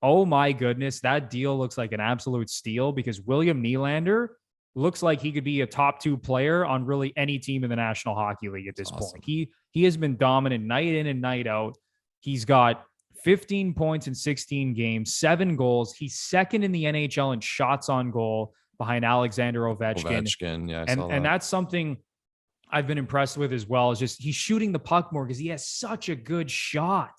oh my goodness, that deal looks like an absolute steal, because William Nylander looks like he could be a top 2 player on really any team in the National Hockey League at this point. He has been dominant night in and night out. He's got 15 points in 16 games, 7 goals. He's second in the NHL in shots on goal behind Alexander Ovechkin. Yeah, and that's something I've been impressed with as well, is just he's shooting the puck more because he has such a good shot.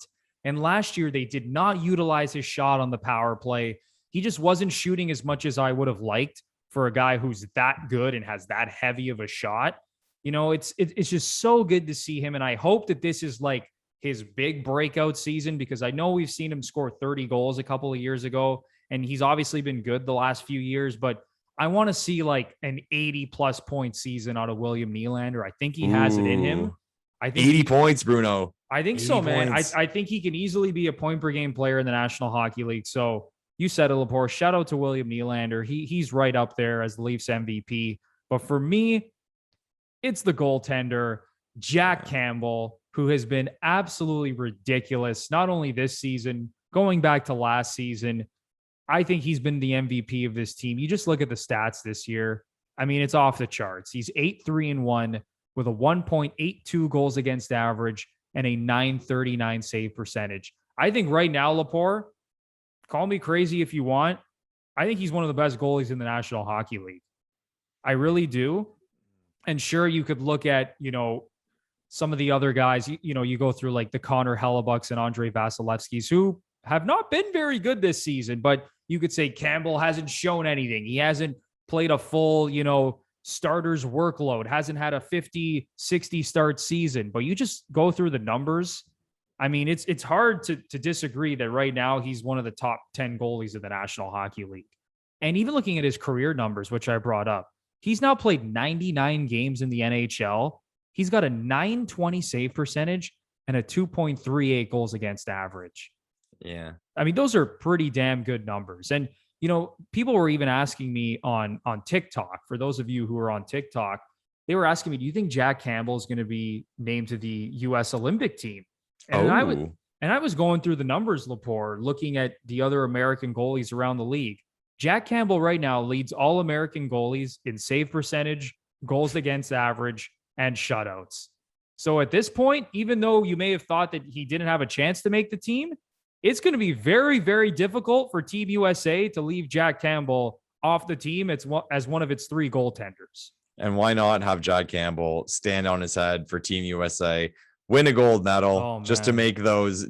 And last year they did not utilize his shot on the power play. He just wasn't shooting as much as I would have liked for a guy who's that good and has that heavy of a shot. It's just so good to see him. And I hope that this is like his big breakout season, because I know we've seen him score 30 goals a couple of years ago, and he's obviously been good the last few years, but I want to see like an 80 plus point season out of William Nylander. I think he has it in him. I think 80 points, Bruno. I think so, man. I think he can easily be a point per game player in the National Hockey League. So you said it, Lepore. Shout out to William Nylander. He's right up there as the Leafs MVP. But for me, it's the goaltender, Jack Campbell, who has been absolutely ridiculous, not only this season, going back to last season. I think he's been the MVP of this team. You just look at the stats this year. I mean, it's off the charts. He's 8-3-1 with a 1.82 goals against average and a 939 save percentage. I think right now, Lepore, call me crazy if you want, I think he's one of the best goalies in the National Hockey League. I really do. And sure, you could look at, some of the other guys, you go through like the Connor Hellebucks and Andre Vasilevskis, who have not been very good this season, but you could say Campbell hasn't shown anything. He hasn't played a full, starter's workload, hasn't had a 50, 60 start season, but you just go through the numbers. I mean, it's hard to disagree that right now he's one of the top 10 goalies in the National Hockey League. And even looking at his career numbers, which I brought up, he's now played 99 games in the NHL. He's got a 920 save percentage and a 2.38 goals against average. Yeah. I mean, those are pretty damn good numbers. And, people were even asking me on TikTok, for those of you who are on TikTok, they were asking me, do you think Jack Campbell is going to be named to the U.S. Olympic team? And I was going through the numbers, Lepore, looking at the other American goalies around the league. Jack Campbell right now leads all American goalies in save percentage, goals against average, and shutouts. So at this point, even though you may have thought that he didn't have a chance to make the team, it's going to be very, very difficult for Team USA to leave Jack Campbell off the team as one of its 3 goaltenders. And why not have Jack Campbell stand on his head for Team USA, win a gold medal, just to make those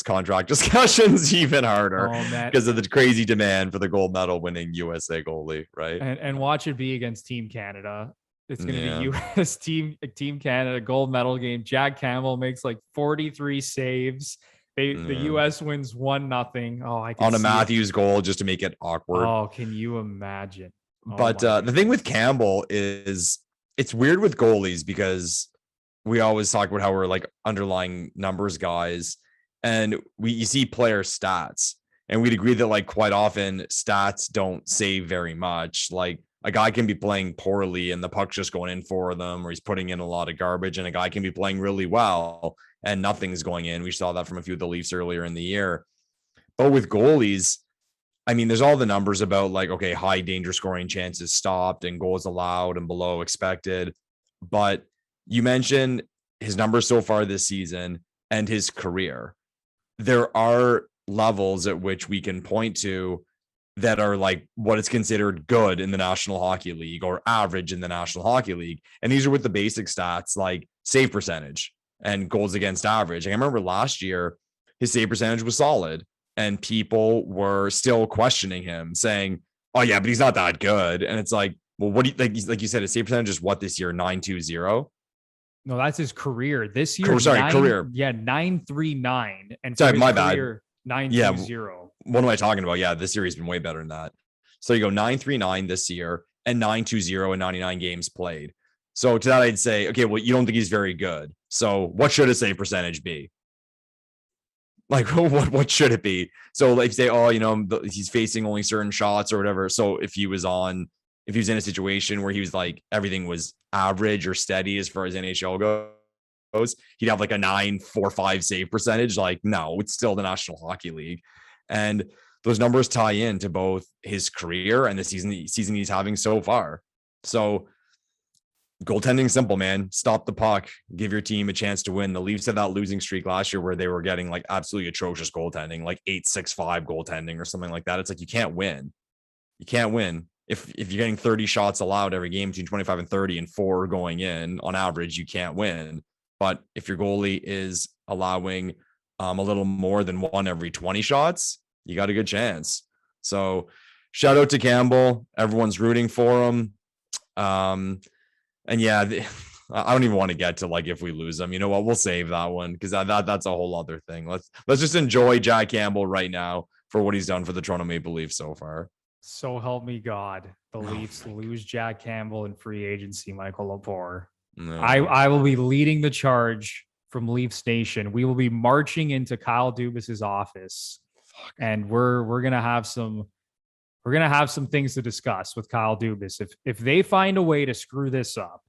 contract discussions even harder because of the crazy demand for the gold medal winning USA goalie, right? And watch it be against Team Canada. It's going to be U.S. Team Canada gold medal game. Jack Campbell makes like 43 saves. The U.S. wins 1-0. Oh, I can on a see Matthews goal just to make it awkward. Oh, can you imagine? But the thing with Campbell is it's weird with goalies because we always talk about how we're like underlying numbers guys, and you see player stats, and we'd agree that like quite often stats don't say very much. Like a guy can be playing poorly and the puck's just going in for them, or he's putting in a lot of garbage, and a guy can be playing really well and nothing's going in. We saw that from a few of the Leafs earlier in the year. But with goalies, I mean, there's all the numbers about like, okay, high danger scoring chances stopped and goals allowed and below expected. But you mentioned his numbers so far this season and his career. There are levels at which we can point to that are like what is considered good in the National Hockey League or average in the National Hockey League. And these are with the basic stats like save percentage and goals against average. I remember last year, his save percentage was solid. And people were still questioning him, saying, oh, yeah, but he's not that good. And it's like, well, what do you like you said, his save percentage is what this year? 9.20? No, that's his career. This year, career. Yeah, 9.39. And sorry, my career, bad. 9.20. Yeah, what am I talking about? Yeah, this year he's been way better than that. So you go 9.39 this year and 9.20 in 99 games played. So to that, I'd say, okay, well, you don't think he's very good. So what should his save percentage be? Like, what should it be? So like say, oh, he's facing only certain shots or whatever. So if he was in a situation where he was like, everything was average or steady as far as NHL goes, he'd have like a 9.45 save percentage. Like, no, it's still the National Hockey League. And those numbers tie in to both his career and the season he's having so far. So goaltending simple, man. Stop the puck. Give your team a chance to win. The Leafs had that losing streak last year where they were getting like absolutely atrocious goaltending, like 8.65 goaltending or something like that. It's like you can't win. You can't win. If you're getting 30 shots allowed every game between 25 and 30 and 4 going in on average, you can't win. But if your goalie is allowing a little more than 1 every 20 shots, you got a good chance. So shout out to Campbell. Everyone's rooting for him. And yeah, I don't even want to get to like if we lose them. You know what? We'll save that one because that's a whole other thing. Let's just enjoy Jack Campbell right now for what he's done for the Toronto Maple Leafs so far. So help me God, the Leafs lose Jack Campbell in free agency, Michael Lepore. No. I will be leading the charge from Leafs Nation. We will be marching into Kyle Dubas's office, and we're gonna have some things to discuss with Kyle Dubas. If they find a way to screw this up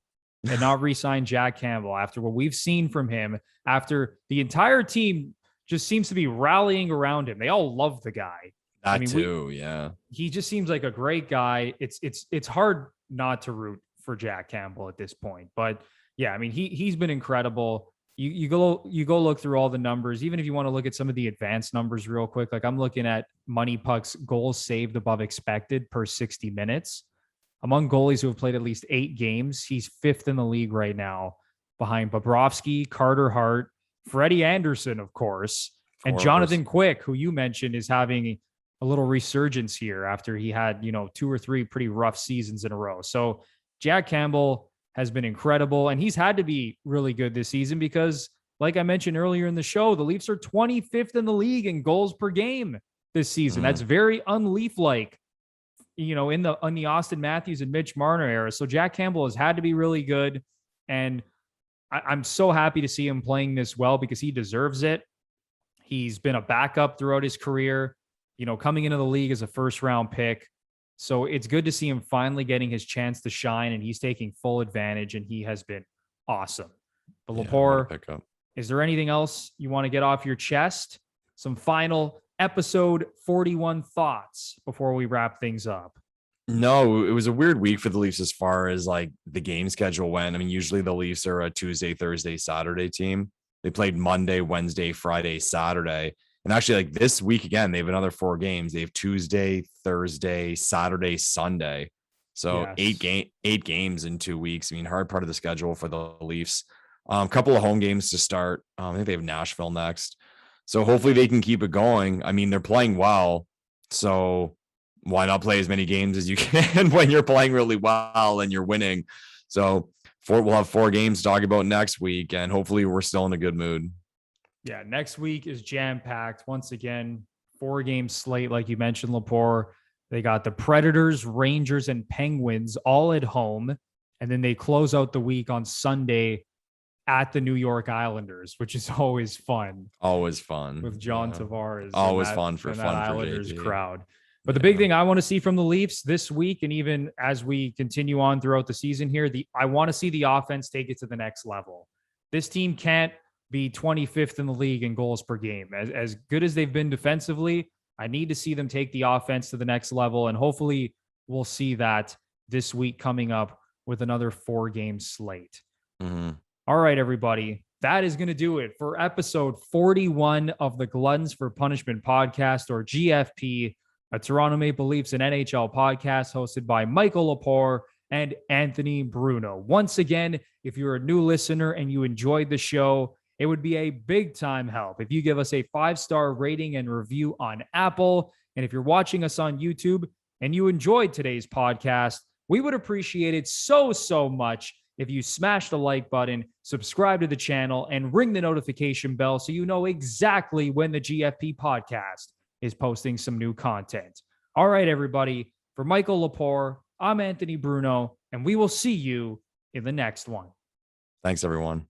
and not re-sign Jack Campbell after what we've seen from him, after the entire team just seems to be rallying around him. They all love the guy. Yeah. He just seems like a great guy. It's hard not to root for Jack Campbell at this point. But yeah, I mean, he's been incredible. You go look through all the numbers, even if you want to look at some of the advanced numbers real quick. Like I'm looking at Money Puck's goals saved above expected per 60 minutes. Among goalies who have played at least 8 games, he's 5th in the league right now, behind Bobrovsky, Carter Hart, Freddie Anderson, of course, and Jonathan Quick, who you mentioned is having a little resurgence here after he had 2 or 3 pretty rough seasons in a row. So Jack Campbell has been incredible, and he's had to be really good this season because, like I mentioned earlier in the show, the Leafs are 25th in the league in goals per game this season. That's very un-Leaf-like, in the Austin Matthews and Mitch Marner era. So Jack Campbell has had to be really good, and I'm so happy to see him playing this well because he deserves it. He's been a backup throughout his career, coming into the league as a first-round pick. So it's good to see him finally getting his chance to shine, and he's taking full advantage, and he has been awesome. But Lepore, is there anything else you want to get off your chest? Some final episode 41 thoughts before we wrap things up? No, it was a weird week for the Leafs as far as like the game schedule went. I mean, usually the Leafs are a Tuesday, Thursday, Saturday team. They played Monday, Wednesday, Friday, Saturday. And actually, like this week, again, they have another 4 games. They have Tuesday, Thursday, Saturday, Sunday. So yes. 8 games in 2 weeks. I mean, hard part of the schedule for the Leafs. A couple of home games to start. I think they have Nashville next. So hopefully they can keep it going. I mean, they're playing well. So why not play as many games as you can when you're playing really well and you're winning? So we'll have 4 games to talk about next week. And hopefully we're still in a good mood. Yeah, next week is jam-packed. Once again, 4-game slate, like you mentioned, Lepore. They got the Predators, Rangers, and Penguins all at home. And then they close out the week on Sunday at the New York Islanders, which is always fun. Always fun. With John Tavares. Always fun for Islanders JT. Crowd. But the big thing I want to see from the Leafs this week, and even as we continue on throughout the season here, I want to see the offense take it to the next level. This team can't be 25th in the league in goals per game. As good as they've been defensively, I need to see them take the offense to the next level, and hopefully we'll see that this week coming up with another 4-game slate. Mm-hmm. All right, everybody. That is going to do it for episode 41 of the Gluttons For Punishment Podcast, or GFP, a Toronto Maple Leafs and NHL podcast hosted by Michael Lepore and Anthony Bruno. Once again, if you're a new listener and you enjoyed the show, It would be a big time help if you give us a 5-star rating and review on Apple. And if you're watching us on YouTube and you enjoyed today's podcast, we would appreciate it so much if you smash the like button, subscribe to the channel, and ring the notification bell so you know exactly when the GFP podcast is posting some new content. All right, everybody. For Michael Lepore, I'm Anthony Bruno, and we will see you in the next one. Thanks, everyone.